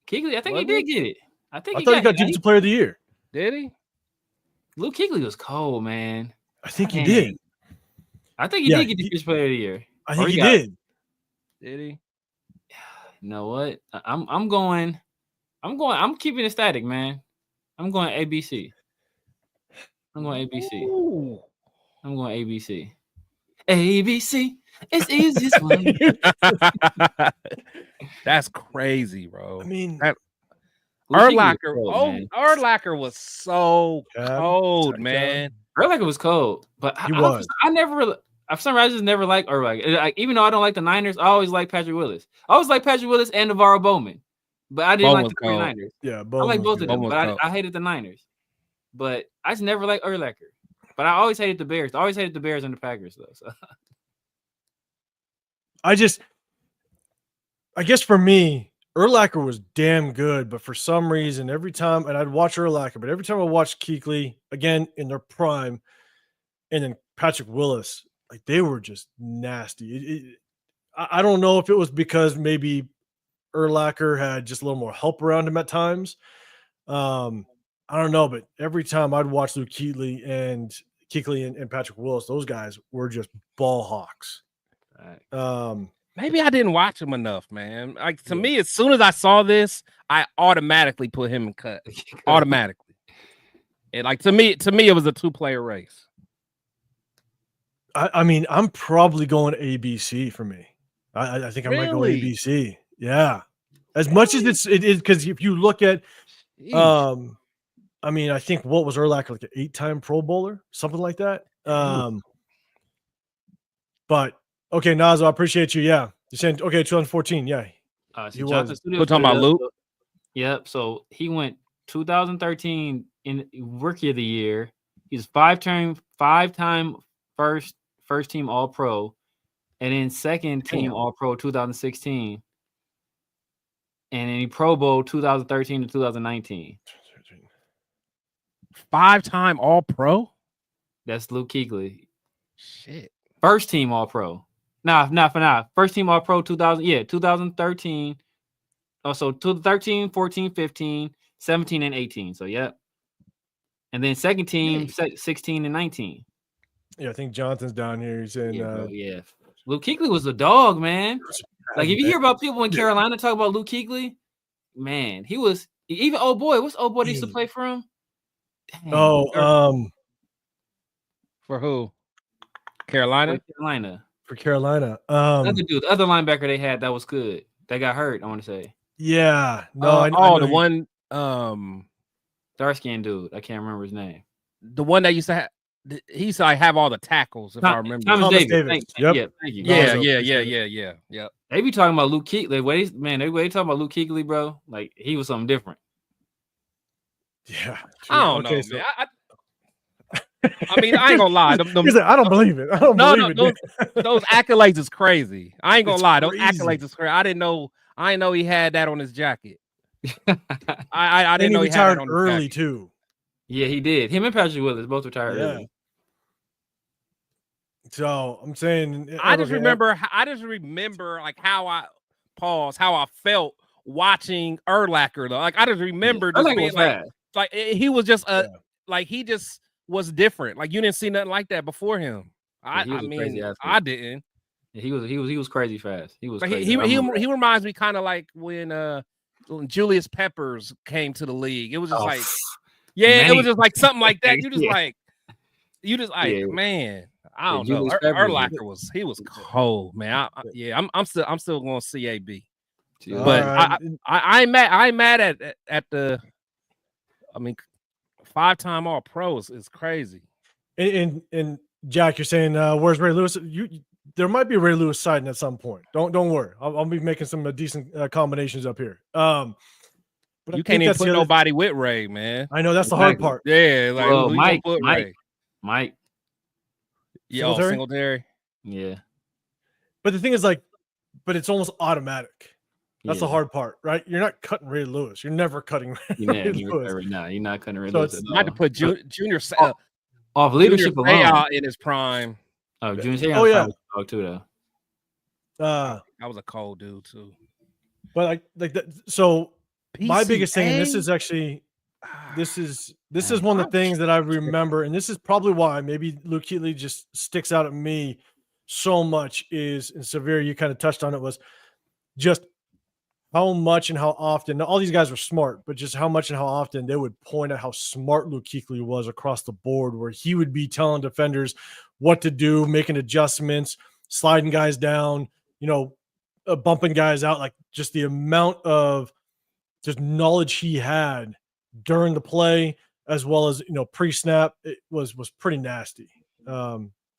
Kuechly, I think he did get it. I thought he got Defensive Player of the Year. Did he? Luke Kuechly was cold, man. I think he did. I think he did get the Fish Player of the Year. I think he did. Did he? You know what? I'm keeping it static, man. I'm going ABC. I'm going ABC. Ooh. I'm going ABC. ABC. It's easiest one. That's crazy, bro. I mean, Urlacher was so cold, man. Urlacher was cold, but I never really, for some reason, I just never liked Urlacher. Like, even though I don't like the Niners, I always like Patrick Willis. I always like Patrick Willis and Navarro Bowman, but I didn't like the 49ers. Yeah, I like both of them, but I hated the Niners. But I just never liked Urlacher. But I always hated the Bears. I always hated the Bears and the Packers, though. So. I guess for me, Urlacher was damn good, but for some reason, every time, and I'd watch Urlacher, but every time I watched Kuechly, again, in their prime, and then Patrick Willis, like, they were just nasty. I don't know if it was because maybe Urlacher had just a little more help around him at times. I don't know, but every time I'd watch Luke Kuechly and Patrick Willis, those guys were just ball hawks. Right. Maybe I didn't watch him enough, man. Like, to me, as soon as I saw this, I automatically put him in cut. Automatically. And like, to me, it was a 2-player race. I mean, I'm probably going ABC for me. I think I might go ABC. Yeah. As much as it is, because if you look at I mean, I think what was Urlacher, like an 8-time Pro Bowler, something like that. But okay, Nazo, I appreciate you. Yeah, you're saying okay, 2014. Yeah, he was. We're talking about Luke. Yep. So he went 2013 in Rookie of the Year. He's five-time first team All Pro, and then second team All Pro 2016, and then he Pro Bowl 2013 to 2019. 5-time All Pro. That's Luke Kuechly. Shit. First team All Pro. Nah. First team All Pro 2000. Yeah, 2013. Also 13, 14, 15, 17, and 18. So yeah. And then second team 16 and 19. Yeah, I think Jonathan's down here. He's saying yeah. Luke Kuechly was a dog, man. Like, if you hear about people in Carolina talk about Luke Kuechly, man, he was even what's old boy that used to play for him? Dang. For who? Carolina? For Carolina. The other linebacker they had that was good. They got hurt, I want to say. Yeah. No, I know the one dark-skinned dude. I can't remember his name. The one that used to have he used to have all the tackles, if I remember. Thomas Davis. Yep. Thank you. Yeah. They be talking about Luke Kuechly. They talking about Luke Kuechly, bro. Like, he was something different. Yeah. I don't know, man. I mean, I ain't gonna lie. I don't believe it. Those accolades is crazy. I ain't gonna lie. Those accolades is crazy. I didn't know he had that on his jacket. I didn't know he retired had it on early his jacket. too. Yeah, he did. Him and Patrick Willis both retired early. So I'm saying, I just remember like how I felt watching Urlacher though. Like, I just remember just being like he was just like he just was different. Like, you didn't see nothing like that before him. I mean, I didn't. Yeah, he was crazy fast. He was. He reminds me kind of like when Julius Peppers came to the league. It was just like, it was just like something like that. You just like, man. I don't know. Urlacher was cold, man. I'm still going CAB. But I'm mad at the. I mean, 5-time All Pros is crazy. And Jack, you're saying where's Ray Lewis? There might be a Ray Lewis sighting at some point. Don't worry. I'll be making some decent combinations up here. But you can't even put nobody with Ray, man. I know that's the hard part. Yeah, like Mike. Yeah, Singletary. Yeah. But the thing is, like, but it's almost automatic. That's the hard part, right? You're not cutting Ray Lewis. You're never cutting Ray Lewis. No, you're not cutting Ray So Lewis. Not to put Junior off leadership alone in his prime. Oh, Junior Seau was too, though. That was a cold dude too. But like that. So my biggest thing, and this is actually this is one of the things that I remember, and this is probably why maybe Luke Kuechly just sticks out at me so much. Is, and Severe, you kind of touched on it, was just how much and how often. Now, all these guys were smart, but just how much and how often they would point out how smart Luke Kuechly was across the board, where he would be telling defenders what to do, making adjustments, sliding guys down, bumping guys out. Like, just the amount of just knowledge he had during the play, as well as pre-snap, it was pretty nasty.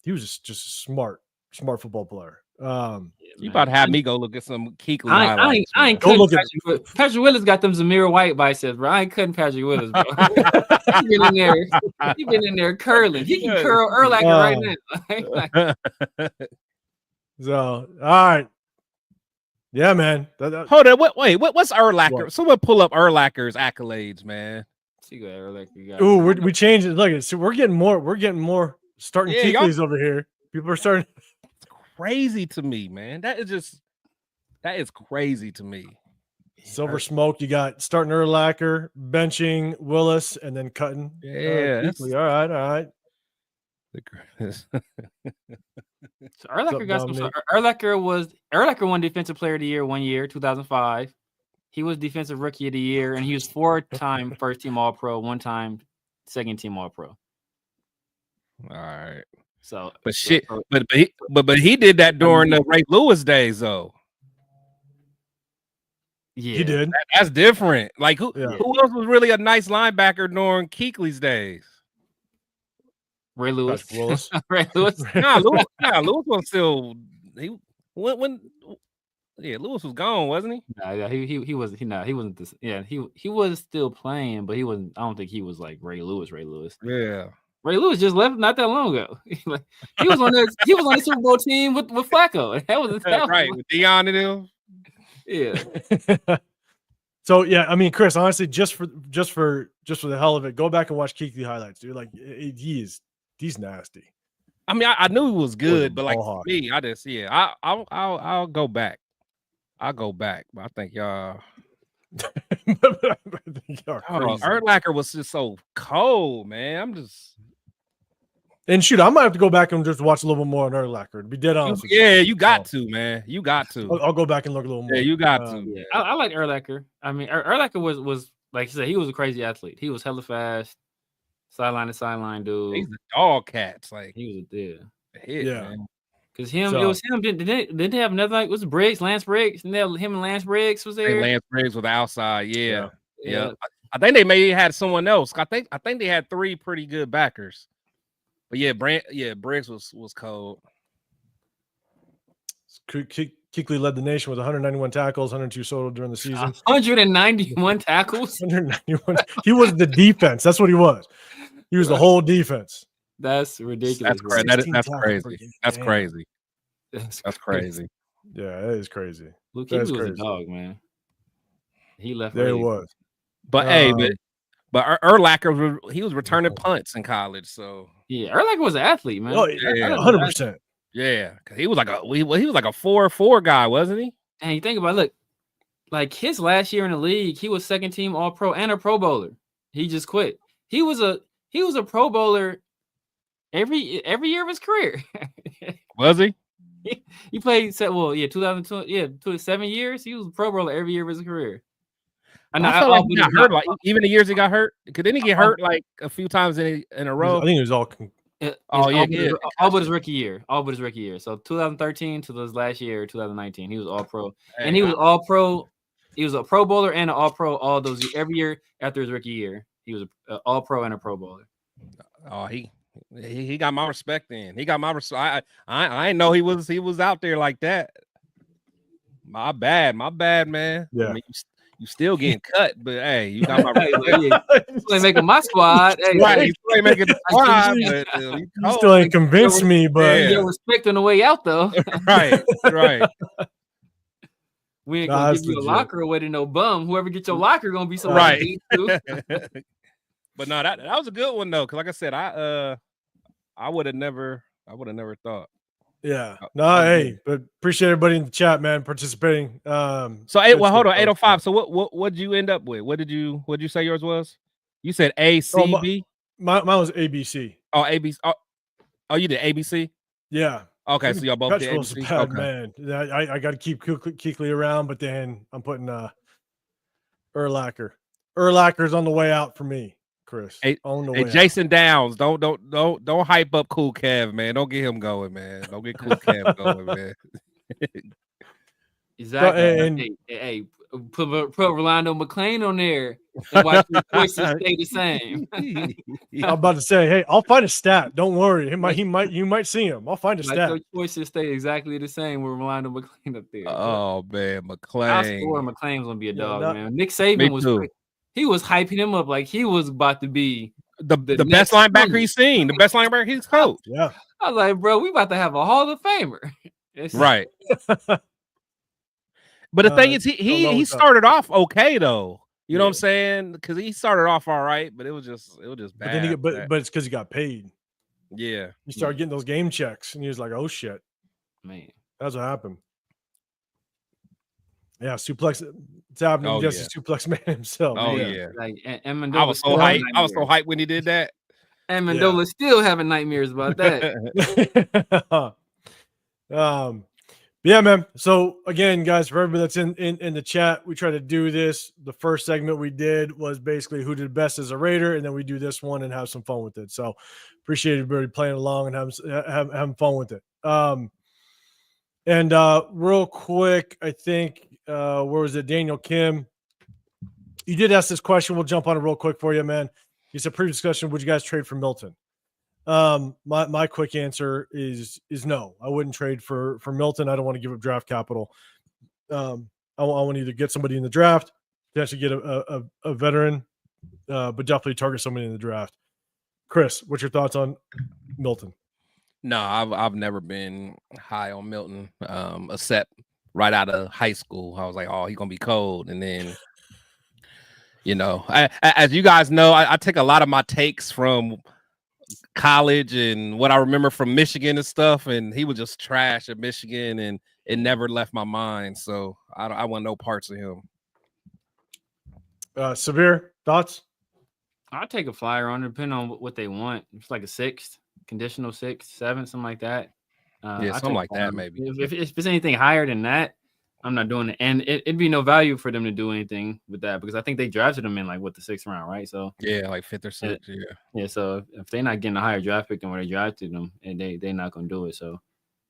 He was just a smart football player. You about to have me go look at some Kuechly highlights. I ain't cutting Patrick Willis got them Zamir White biceps, bro. I ain't cutting Patrick Willis, bro. He been in there curling. He can curl Urlacher right now. So, all right. Yeah, man. Hold on. What's Urlacher? What? Someone pull up Urlacher's accolades, man. See what Urlacher got. Ooh, we changed it. Look, so we're getting more starting Kuechly's over here. People are starting. Crazy to me, man. That is crazy to me. Silver Smoke, you got starting Urlacher, benching Willis, and then cutting. Yeah. All right. So Urlacher got some. Urlacher won Defensive Player of the Year 1 year, 2005. He was Defensive Rookie of the Year, and he was 4-time First Team All Pro, 1-time Second Team All Pro. All right. So, but he did that during the Ray Lewis days, though. Yeah, he did. That's different. Like who else was really a nice linebacker during Kuechly's days? Ray Lewis. Ray Lewis. Lewis was still Lewis was gone, wasn't he? Yeah, he wasn't this. Yeah, he was still playing, but he wasn't. I don't think he was like Ray Lewis. Yeah. Ray Lewis just left not that long ago. He was on the Super Bowl team with Flacco. That was right with Deion and him. Yeah. So yeah, I mean, Chris, honestly, just for the hell of it, go back and watch Kuechly highlights, dude. Like he's nasty. I mean, I knew he was good, but like me, I just I'll go back. I'll go back, but I think y'all. Urlacher was just so cold, man. I'm just. And shoot, I might have to go back and just watch a little bit more on Urlacher. To be dead honest. You got to, man. You got to. I'll go back and look a little more. Yeah, you got to. Yeah. I like Urlacher. I mean, Urlacher was like you said, he was a crazy athlete. He was hella fast, sideline to sideline dude. He's a dog cats. Like he was hit, man. Because it was him. Didn't they have another like was Lance Briggs? And him and Lance Briggs was there. Lance Briggs was outside. Yeah. I think they maybe had someone else. I think they had 3 pretty good backers. But Briggs was cold. Kuechly led the nation with 191 tackles, 102 total during the season. 191 tackles. 191. He was the defense. That's what he was. He was the whole defense. That's ridiculous. That's crazy. That's crazy. That's crazy. Yeah, that is crazy. Luke Kuechly was a dog, man. He left. There it was. But but Urlacher, he was returning punts in college, so yeah, Urlacher was an athlete, man. Oh, yeah, 100%. Yeah, because he was like a 4-4 guy, wasn't he? And you think about it, look, like his last year in the league, he was second team All Pro and a Pro Bowler. He just quit. He was a Pro Bowler every year of his career. Was he? He played 2002, 7 years. He was a Pro Bowler every year of his career. I felt like he got hurt. Like even the years he got hurt, didn't he get hurt like a few times in a row? I think it was all. All but his rookie year. So 2013 to his last year, 2019, he was All Pro, and he was All Pro. He was a Pro Bowler and an All Pro all those every year after his rookie year. He was an All Pro and a Pro Bowler. Oh, he got my respect. Then he got my respect. I didn't know he was out there like that. My bad, man. Yeah. I mean, you still getting cut, but hey, you got my you ain't making my squad. Hey, right, you ain't making the squad. You still ain't convinced me, but you're respect on the way out, though. right. We ain't gonna give you a locker away to no bum. Whoever gets your locker gonna be somebody. Right. But no, that was a good one though, because like I said, I would have never thought. Yeah. No, hey, but appreciate everybody in the chat, man, participating. So hold on, 805. So what did you end up with? What did you say yours was? You said ACB? Mine was ABC. Oh, ABC. Oh, you did ABC? Yeah. Okay, so y'all both did Petecarroll's ABC? bad, Okay. man. I got to keep Kuechly around, but then I'm putting Urlacher. Urlacher's on the way out for me, Chris. On the way Jason out. Downs. Don't hype up Cool Kev, man. Don't get him going, man. Don't get Cool Kev going, man. Exactly. Hey, put Rolando McClain on there and watch your choices stay the same. I'm about to say, hey, I'll find a stat. Don't worry. You might see him. I'll find a stat. Your choices stay exactly the same with Rolando McClain up there. Oh man, McClain. I swore McClain's gonna be a dog, man. Nick Saban was hyping him up like he was about to be the best linebacker he's seen, the best linebacker he's coached. Yeah. I was like, bro, we about to have a Hall of Famer. Right. But the thing is, he started off okay though. You know what I'm saying? Because he started off all right, but it was just bad. But it's because he got paid. Yeah. He started getting those game checks, and he was like, "Oh shit, man, that's what happened." Yeah, suplex. It's happening. The suplex man himself. Oh yeah. Like I was so hyped. I was so hyped when he did that. And Mendola's still having nightmares about that. Yeah, man. So again, guys, for everybody that's in the chat, we try to do this. The first segment we did was basically who did best as a Raider, and then we do this one and have some fun with it. So appreciate everybody playing along and having fun with it. And real quick, I think where was it? Daniel Kim, you did ask this question. We'll jump on it real quick for you, man. You said pre-discussion, would you guys trade for Milton? My quick answer is no. I wouldn't trade for Milton. I don't want to give up draft capital. I want to either get somebody in the draft, potentially get a veteran, but definitely target somebody in the draft. Chris, what's your thoughts on Milton? No, I've never been high on Milton, except right out of high school. I was like, oh, he's gonna be cold, and then as you guys know, I take a lot of my takes from college and what I remember from Michigan and stuff, and he was just trash at Michigan, and it never left my mind. So I want no parts of him. Severe thoughts? I'll take a flyer on it, depending on what they want. It's like a 6th, conditional 6th, 7th, something like that. Something like that, maybe. If it's anything higher than that, I'm not doing it. And it'd be no value for them to do anything with that, because I think they drafted them in the 6th round, right? So yeah, like 5th or 6th. Yeah. So if they're not getting a higher draft pick than where they drafted them, and they're not gonna do it. So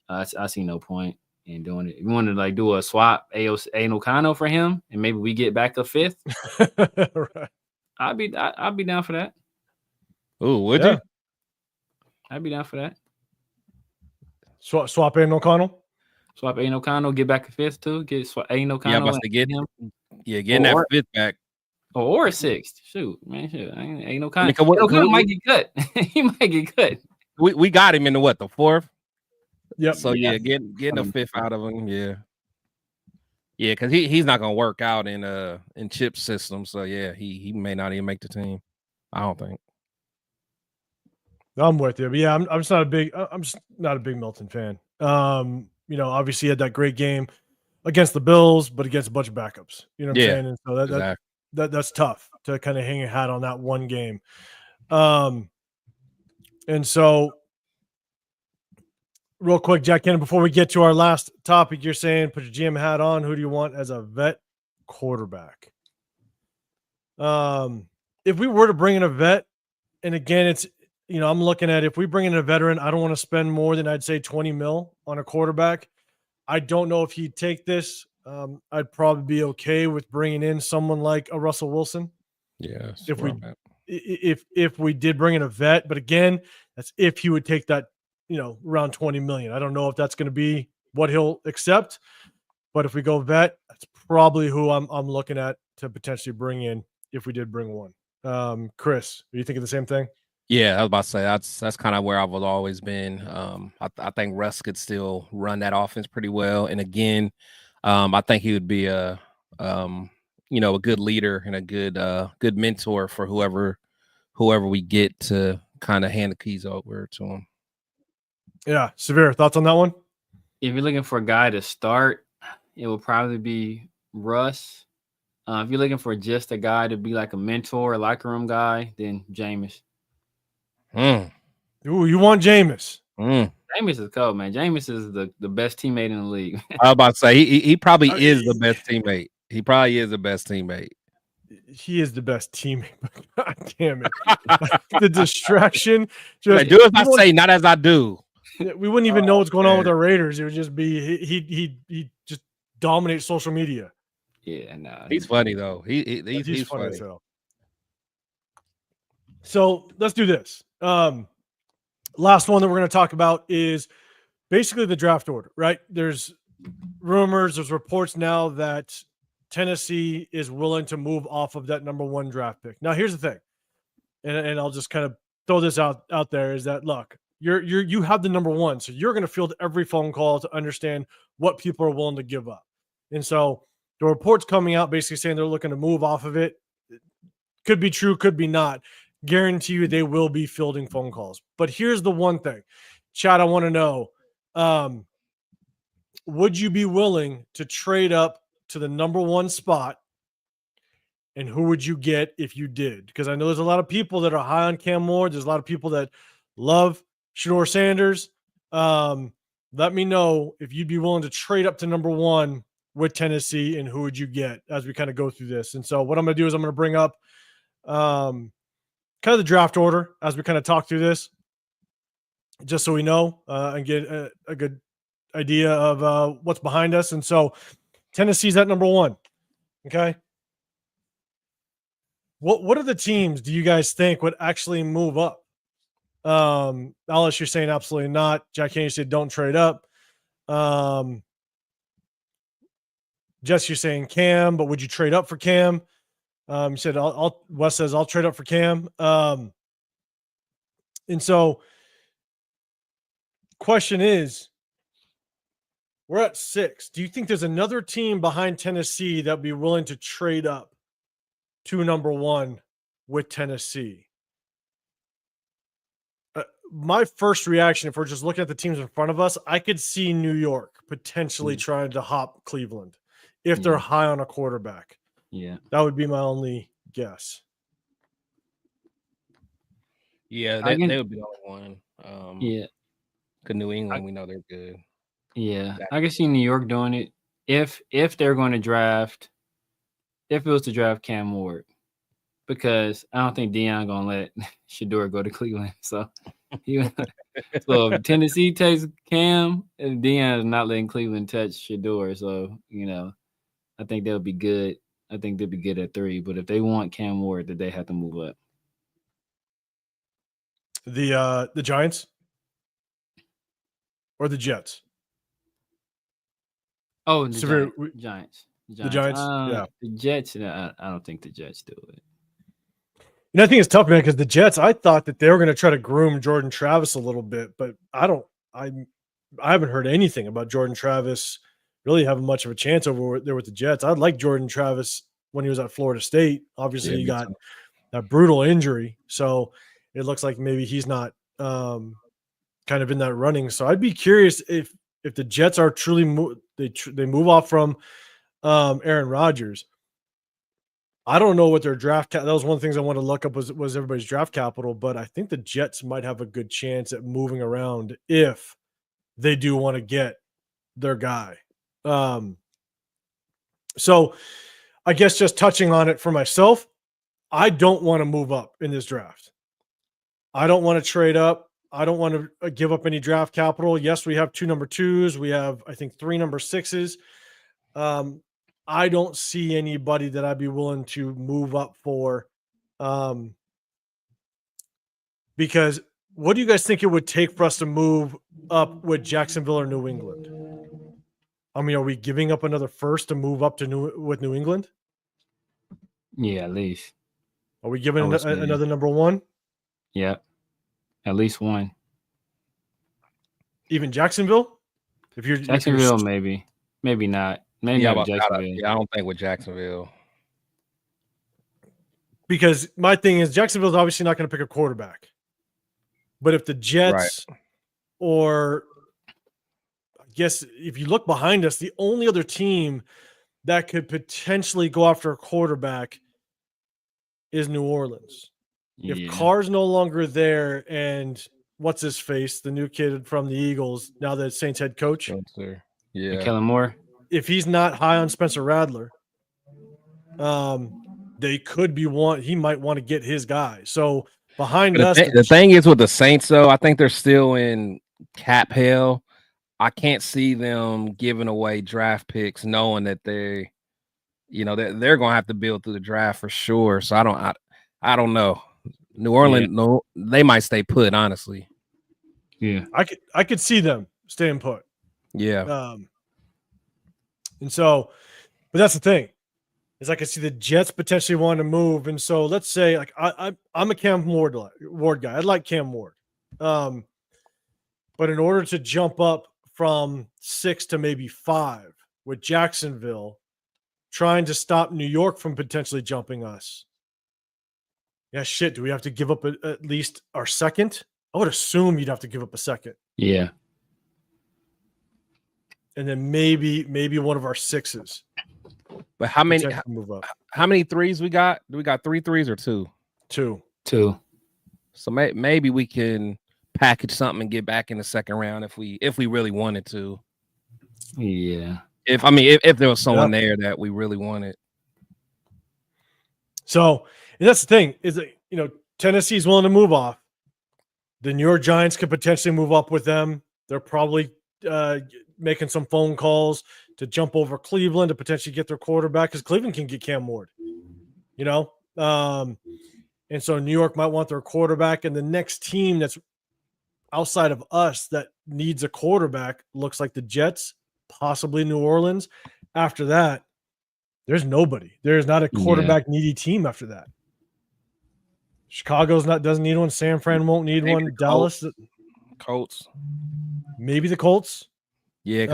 I see no point in doing it. If you want to do a swap, Aiden O'Connell for him, and maybe we get back a 5th. Right. I'll be down for that. Oh, would you? I'd be down for that. Swap Aiden O'Connell. Swap Aiden O'Connell, get back a 5th too. Get Aiden O'Connell. Yeah, get him. Yeah, getting that 5th back. Or a 6th. Shoot, man. Ain't O'Connell. O'Connell might get cut. He might get cut. We got him in the 4th. Yep. So getting a 5th out of him. Yeah. Yeah, because he's not gonna work out in Chip's system. So yeah, he may not even make the team. I don't think. I'm with you, but yeah, I'm just not a big Milton fan. Obviously he had that great game against the Bills, but against a bunch of backups. You know what I'm saying? And so that's tough to kind of hang a hat on that one game. And so real quick, Jack Cannon, before we get to our last topic, you're saying put your GM hat on. Who do you want as a vet quarterback? If we were to bring in a vet, and again, it's I'm looking at if we bring in a veteran, I don't want to spend more than I'd say 20 mil on a quarterback. I don't know if he'd take this. I'd probably be okay with bringing in someone like a Russell Wilson. Yeah. If we did bring in a vet, but again, that's if he would take that, around 20 million. I don't know if that's going to be what he'll accept, but if we go vet, that's probably who I'm looking at to potentially bring in if we did bring one. Chris, are you thinking the same thing? Yeah, I was about to say that's kind of where I've always been. I think Russ could still run that offense pretty well, and again, I think he would be a good leader and a good mentor for whoever we get to kind of hand the keys over to him. Yeah, Severe, thoughts on that one? If you're looking for a guy to start, it will probably be Russ. If you're looking for just a guy to be like a mentor, a locker room guy, then Jameis. Mm, Ooh, you want Jameis? mm. Jameis is cold, man. Jameis is the best teammate in the league. I was about to say he probably is the I- best teammate. He probably is the best teammate. He is the best teammate. God damn it. The distraction. Just Like, do as I say, not as I do. we wouldn't even know what's going on with man. our Raiders. It would just be he just dominates social media. Yeah, no. He's funny though. He's funny funny. as hell. So let's do this. Last one that we're going to talk about is basically the draft order, right? There's rumors, there's reports now that Tennessee is willing to move off of that number 1 draft pick. Now, here's the thing, and I'll just kind of throw this out there is that look, you have the number 1, so you're going to field every phone call to understand what people are willing to give up. And so the reports coming out basically saying they're looking to move off of it. Could be true, could be not. Guarantee you they will be fielding phone calls. But here's the one thing, Chad, I want to know, would you be willing to trade up to the number 1 spot? And who would you get if you did? Because I know there's a lot of people that are high on Cam Moore. There's a lot of people that love Shedeur Sanders. Let me know if you'd be willing to trade up to number 1 with Tennessee, and who would you get as we kind of go through this. And so what I'm going to do is I'm going to bring up kind of the draft order as we kind of talk through this, just so we know and get a good idea of what's behind us. And so Tennessee's at number 1. Okay. What are the teams do you guys think would actually move up? Alice, you're saying absolutely not. Jack Henry said don't trade up. Jess, you're saying Cam, but would you trade up for Cam? You said Wes says I'll trade up for Cam. And so question is, we're at 6. Do you think there's another team behind Tennessee that would be willing to trade up to number 1 with Tennessee? My first reaction, if we're just looking at the teams in front of us, I could see New York potentially trying to hop Cleveland if they're high on a quarterback. Yeah. That would be my only guess. Yeah, they would be the only one. Yeah. Because New England, we know they're good. Yeah. I can see New York doing it if they're going to draft, if it was to draft Cam Ward, because I don't think Deion going to let Shedeur go to Cleveland. So, so if Tennessee takes Cam, Deion is not letting Cleveland touch Shedeur. So, I think they'll be good. I think they'll be good at 3. But if they want Cam Ward, then they have to move up. The Giants or the Jets? Oh, the Severe, Giants. The Giants, yeah. The Jets, I don't think the Jets do it. I think it's tough, man, because the Jets, I thought that they were going to try to groom Jordan Travis a little bit, but I haven't heard anything about Jordan Travis really having much of a chance over there with the Jets. I'd like Jordan Travis when he was at Florida State. Obviously, he got that brutal injury, so it looks like maybe he's not kind of in that running. So I'd be curious if the Jets are truly they move off from Aaron Rodgers. I don't know what their draft that was one of the things I wanted to look up was everybody's draft capital, but I think the Jets might have a good chance at moving around if they do want to get their guy. So I guess just touching on it for myself, I don't want to move up in this draft. I don't want to trade up. I don't want to give up any draft capital. Yes, we have 2 number 2s. We have, I think, 3 number 6s. I don't see anybody that I'd be willing to move up for. Because what do you guys think it would take for us to move up with Jacksonville or New England? I mean, are we giving up another first to move up to with New England? Yeah, at least. Are we giving another number 1? Yeah, at least 1. Even Jacksonville? Jacksonville, maybe not. Maybe not Jacksonville. I don't think with Jacksonville. Because my thing is Jacksonville's obviously not going to pick a quarterback. But if the Jets or I guess if you look behind us, the only other team that could potentially go after a quarterback is New Orleans. If Carr's no longer there and what's his face, the new kid from the Eagles, now that Saints head coach, yeah, Kellen Moore. if he's not high on Spencer Rattler, they could be he might want to get his guy. So behind us, the thing is with the Saints, though, I think they're still in cap hell. I can't see them giving away draft picks, knowing that they're going to have to build through the draft for sure. So I don't know. New Orleans, no, they might stay put. Honestly, yeah, I could see them staying put. Yeah. And so, but that's the thing, is I can see the Jets potentially wanting to move. And so let's say, like, I'm a Cam Ward guy. I like Cam Ward. But in order to jump up from 6 to maybe 5 with Jacksonville trying to stop New York from potentially jumping us. Yeah, shit. Do we have to give up at least our second? I would assume you'd have to give up a second. Yeah. And then maybe one of our 6s. But how many move up? How many 3s we got? Do we got 3 3s or 2? 2. So maybe we can package something and get back in the second round if we really wanted to. Yeah. If there was someone there that we really wanted. So, and that's the thing, is that, Tennessee's willing to move off. The New York Giants could potentially move up with them. They're probably making some phone calls to jump over Cleveland to potentially get their quarterback, because Cleveland can get Cam Ward, and so New York might want their quarterback, and the next team that's outside of us that needs a quarterback looks like the Jets, possibly New Orleans. After that, there's nobody. There's not a quarterback needy team after that. Chicago's doesn't need one. San Fran won't need one. Dallas, Colts, maybe the Colts. Yeah,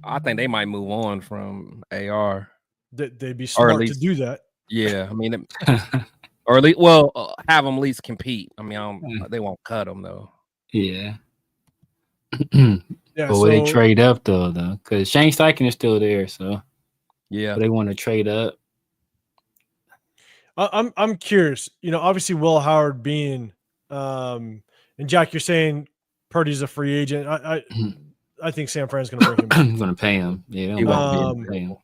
I think they might move on from AR. They'd be smart to do that. Yeah, I mean, or at least, have them at least compete. I mean, they won't cut them though. Yeah. Yeah, but will they trade up though? Because Shane Steichen is still there, so yeah, they want to trade up. I'm curious. Obviously Will Howard being, and Jack, you're saying Purdy's a free agent. I think San Fran's going to bring him back. I'm going to pay him. Yeah, they won't pay him.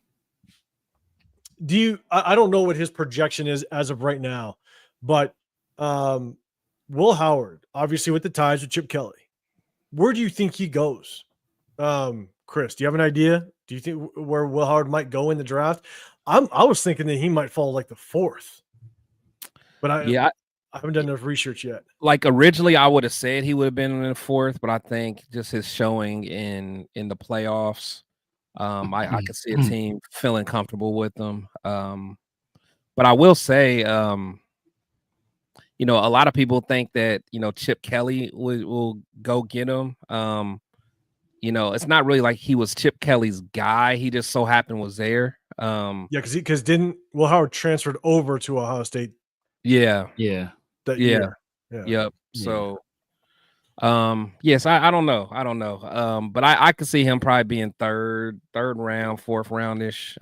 I don't know what his projection is as of right now, but Will Howard, obviously with the ties with Chip Kelly, where do you think he goes? Chris, do you have an idea? Do you think where Will Howard might go in the draft? I was thinking that he might fall like the 4th, but I haven't done enough research yet. Like originally, I would have said he would have been in the 4th, but I think just his showing in the playoffs, I could see a team feeling comfortable with them. But I will say, a lot of people think that Chip Kelly will go get him. It's not really like he was Chip Kelly's guy. He just so happened was there. Because didn't Will Howard transferred over to Ohio State? Yeah. That year. Yep. So, yes, I don't know. But I could see him probably being third round, 4th roundish.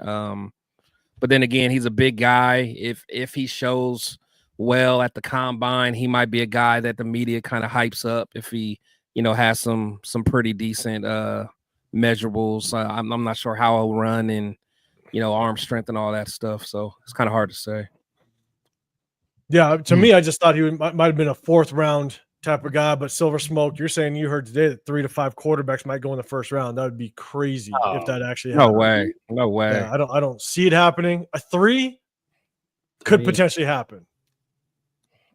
But then again, he's a big guy. If he shows well at the combine, he might be a guy that the media kind of hypes up if he, has some pretty decent measurables. I'm not sure how he'll run and arm strength and all that stuff. So it's kind of hard to say. Yeah, to me, I just thought he might have been a 4th round type of guy. But Silver Smoke, you're saying you heard today that 3 to 5 quarterbacks might go in the 1st round. That would be crazy if that actually happened. No way. Yeah, I don't see it happening. A 3 could potentially happen.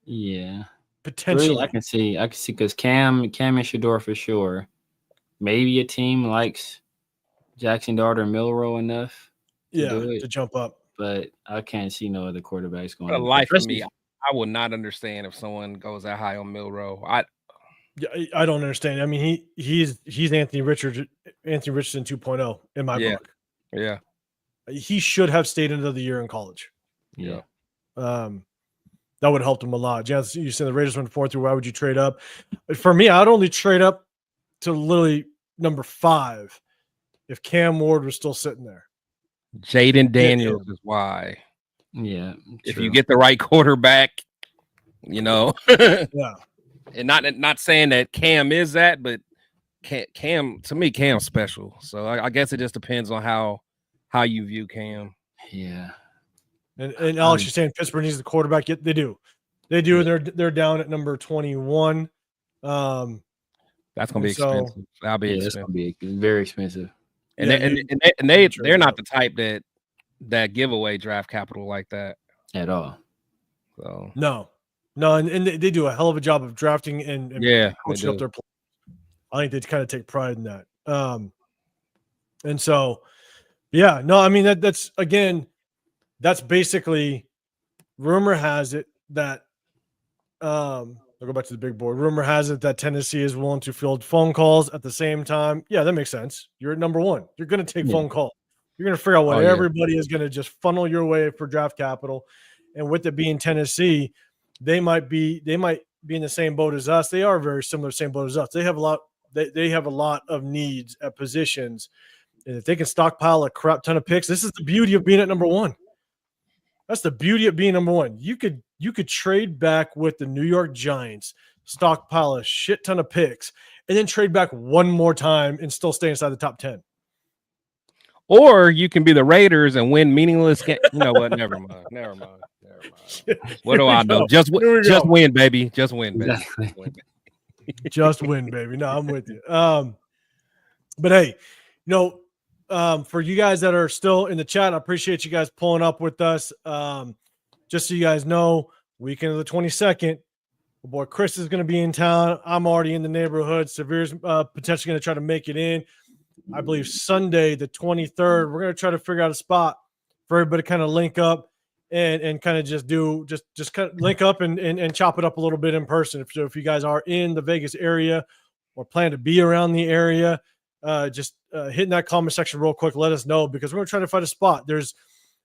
Yeah, potentially. 3, I can see because Cam and Shador for sure. Maybe a team likes Jackson Dart or Milroe enough. To jump up. But I can't see no other quarterbacks going. For the life of me, I would not understand if someone goes that high on Milroe. I don't understand. I mean, he's Anthony Richardson 2.0 in my book. Yeah. He should have stayed another year in college. Yeah. That would have helped him a lot. Jens, you said the Raiders went 4 through. Why would you trade up? For me, I'd only trade up to literally number 5 if Cam Ward was still sitting there. Jaden Daniels is why. Yeah, if you get the right quarterback, you know. Yeah. And not saying that Cam is that, but Cam to me, Cam's special. So I guess it just depends on how you view Cam. Yeah. And Alex, you're saying Pittsburgh needs the quarterback. Yet they do. Yeah. They're down at number 21. That's gonna be expensive. That'll be expensive. That's gonna be very expensive. And they're not the type that give away draft capital like that at all. So no, and they do a hell of a job of drafting and coaching up their players. I think they kind of take pride in that. And so, yeah, no, I mean that's basically, rumor has it that I'll go back to the big board. Rumor has it that Tennessee is willing to field phone calls at the same time. Yeah, that makes sense. You're at number one. You're going to take phone calls. You're going to figure out what everybody is going to just funnel your way for draft capital. And with it being Tennessee, they might be in the same boat as us. They are very similar, same boat as us. They have a lot. They have a lot of needs at positions. And if they can stockpile a crap ton of picks, this is the beauty of being at number one. That's the beauty of being number one. You could trade back with the New York Giants, stockpile a shit ton of picks, and then trade back one more time and still stay inside the top 10. Or you can be the Raiders and win meaningless games. You know what? Never mind. What do I know? Just win, baby. Just win, baby. Exactly. Just win, baby. No, I'm with you. But hey, for you guys that are still in the chat, I appreciate you guys pulling up with us. Just so you guys know, weekend of the 22nd, my boy Chris is going to be in town. I'm already in the neighborhood. Severe's potentially going to try to make it in. I believe Sunday, the 23rd, we're going to try to figure out a spot for everybody to kind of link up and kind of just kind of link up and chop it up a little bit in person. If you guys are in the Vegas area or plan to be around the area, just hit in that comment section real quick. Let us know, because we're going to try to find a spot. There's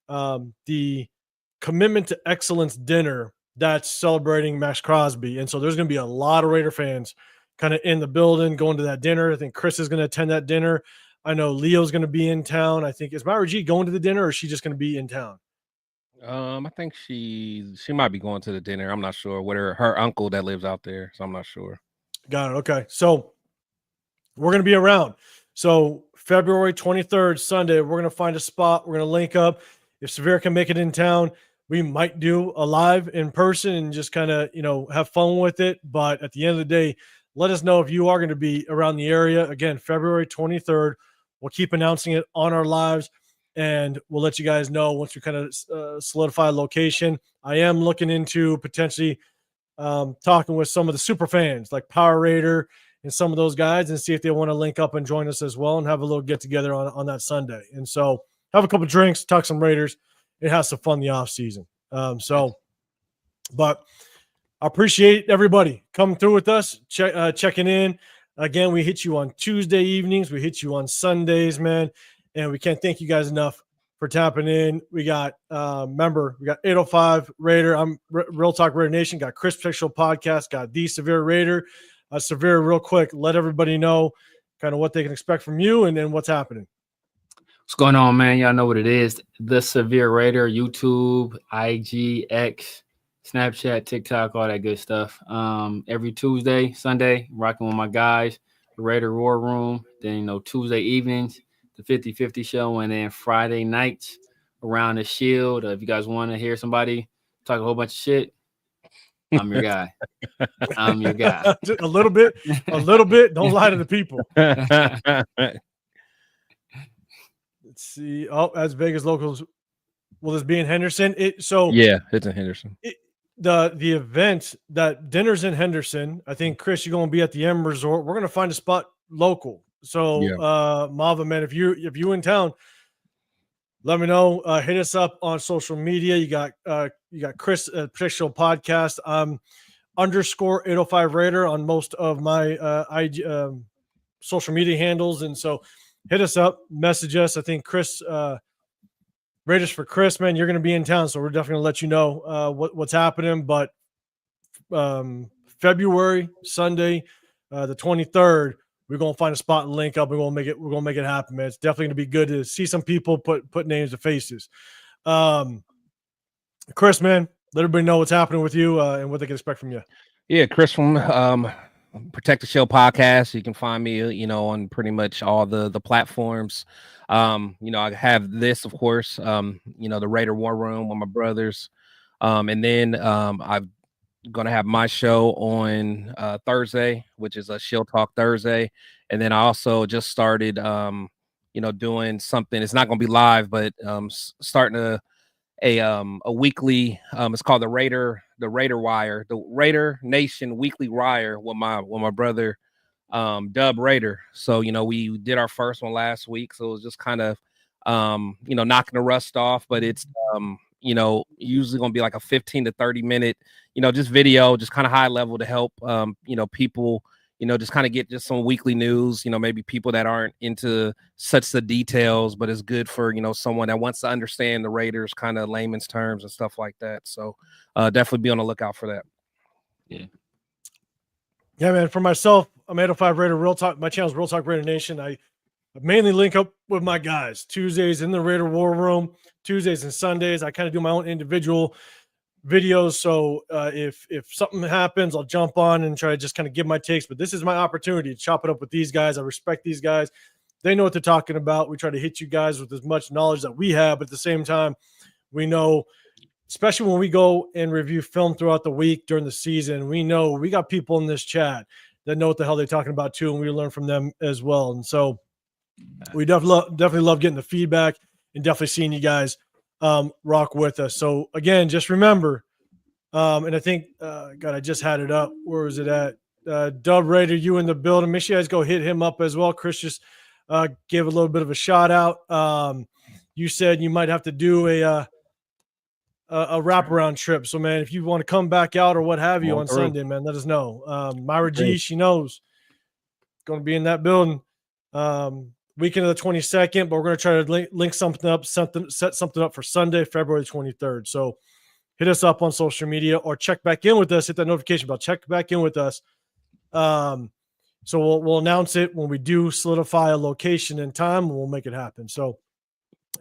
the Commitment to Excellence dinner that's celebrating maxxcrosby. And so there's going to be a lot of Raider fans kind of in the building going to that dinner. I think Chris is going to attend that dinner. I know Leo's going to be in town. I think, is Myra G going to the dinner, or is she just going to be in town? I think she might be going to the dinner. I'm not sure. With her uncle that lives out there, so I'm not sure. Got it. Okay. So we're going to be around. So February 23rd, Sunday, we're going to find a spot. We're going to link up. If Severe can make it in town, we might do a live in person and just kind of, have fun with it. But at the end of the day, let us know if you are going to be around the area. Again, February 23rd. We'll keep announcing it on our lives, and we'll let you guys know once we kind of solidify a location. I am looking into potentially talking with some of the super fans like Power Raider and some of those guys, and see if they want to link up and join us as well and have a little get together on that Sunday. And so have a couple drinks, talk some Raiders, and have some fun the off season. But I appreciate everybody coming through with us, checking in. Again, we hit you on Tuesday evenings. We hit you on Sundays, man. And we can't thank you guys enough for tapping in. We got, we got 805 Raider. I'm Real Talk Raider Nation. Got Chris Pixel Podcast. Got the Severe Raider. Severe, real quick, let everybody know kind of what they can expect from you and then what's happening. What's going on, man? Y'all know what it is. The Severe Raider, YouTube, IG, X, Snapchat, TikTok, all that good stuff. Every Tuesday, Sunday, rocking with my guys, the Raider War Room. Then, Tuesday evenings, the 50-50 show. And then Friday nights, Around the Shield. If you guys want to hear somebody talk a whole bunch of shit, I'm your guy. I'm your guy. a little bit. Don't lie to the people. Let's see. Oh, as Vegas locals, will this be in Henderson? It's in Henderson. The event, that dinner's in Henderson. I think, Chris, you're going to be at the M Resort. We're going to find a spot local. So, Mava, man, if you in town, let me know. Hit us up on social media. You got Chris at Petecarroll Podcast. _805 Raider on most of my IG social media handles, and so hit us up, message us. I think Chris, Raiders for Chris, man, you're going to be in town, so we're definitely going to let you know what's happening. But February Sunday, the 23rd, we're gonna find a spot and link up. We're gonna make it happen, man. It's definitely gonna be good to see some people put names to faces. Chris, man, let everybody know what's happening with you and what they can expect from you. Yeah, Chris from Protect the Show podcast. You can find me, on pretty much all the platforms. I have this, of course, the Raider War Room with my brothers. And then I'm going to have my show on Thursday, which is a Shield Talk Thursday. And then I also just started, doing something. It's not going to be live, but starting a weekly, it's called the Raider Wire, the Raider Nation Weekly Wire with my brother Dub Raider. So we did our first one last week, so it was just kind of knocking the rust off, but it's usually gonna be like a 15 to 30 minute just video, just kind of high level to help people just kind of get just some weekly news, maybe people that aren't into such the details, but it's good for, someone that wants to understand the Raiders kind of layman's terms and stuff like that. So definitely be on the lookout for that. Yeah, man. For myself, I'm 805 Raider Real Talk. My channel is Real Talk Raider Nation. I mainly link up with my guys Tuesdays in the Raider War Room, Tuesdays and Sundays. I kind of do my own individual videos. So if something happens, I'll jump on and try to just kind of give my takes. But this is my opportunity to chop it up with these guys. I respect these guys. They know what they're talking about. We try to hit you guys with as much knowledge that we have, but at the same time, we know, especially when we go and review film throughout the week during the season, we know we got people in this chat that know what the hell they're talking about too, and we learn from them as well. And so we definitely love getting the feedback and definitely seeing you guys rock with us. So again, just remember, and I think, God, I just had it up. Where was it at? Dub Raider, you in the building. Make sure you guys go hit him up as well. Chris just gave a little bit of a shout out. You said you might have to do a wraparound trip. So, man, if you want to come back out or what have you on Sunday, man, let us know. Myra G, she knows. Going to be in that building weekend of the 22nd, but we're going to try to link something up, set something up for Sunday, February 23rd. So hit us up on social media or check back in with us. Hit that notification bell. Check back in with us. So we'll announce it when we do solidify a location and time, and we'll make it happen. So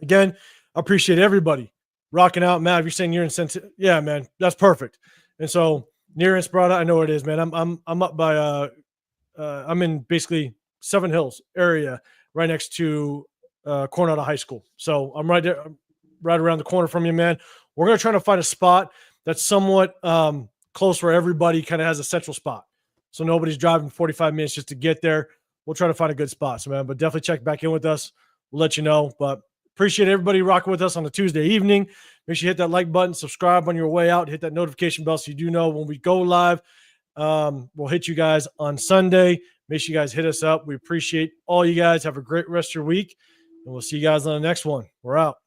again, I appreciate everybody rocking out. Matt, if you're saying you're in yeah, man, that's perfect. And so near Inspirada, I know where it is, man. I'm up by I'm in basically Seven Hills area, right next to Coronado High School. So I'm right there, right around the corner from you, man. We're gonna try to find a spot that's somewhat close where everybody kind of has a central spot, so nobody's driving 45 minutes just to get there. We'll try to find a good spot, so man. But definitely check back in with us. We'll let you know. But appreciate everybody rocking with us on a Tuesday evening. Make sure you hit that like button, subscribe on your way out, hit that notification bell so you do know when we go live. We'll hit you guys on Sunday. Make sure you guys hit us up. We appreciate all you guys. Have a great rest of your week, and we'll see you guys on the next one. We're out.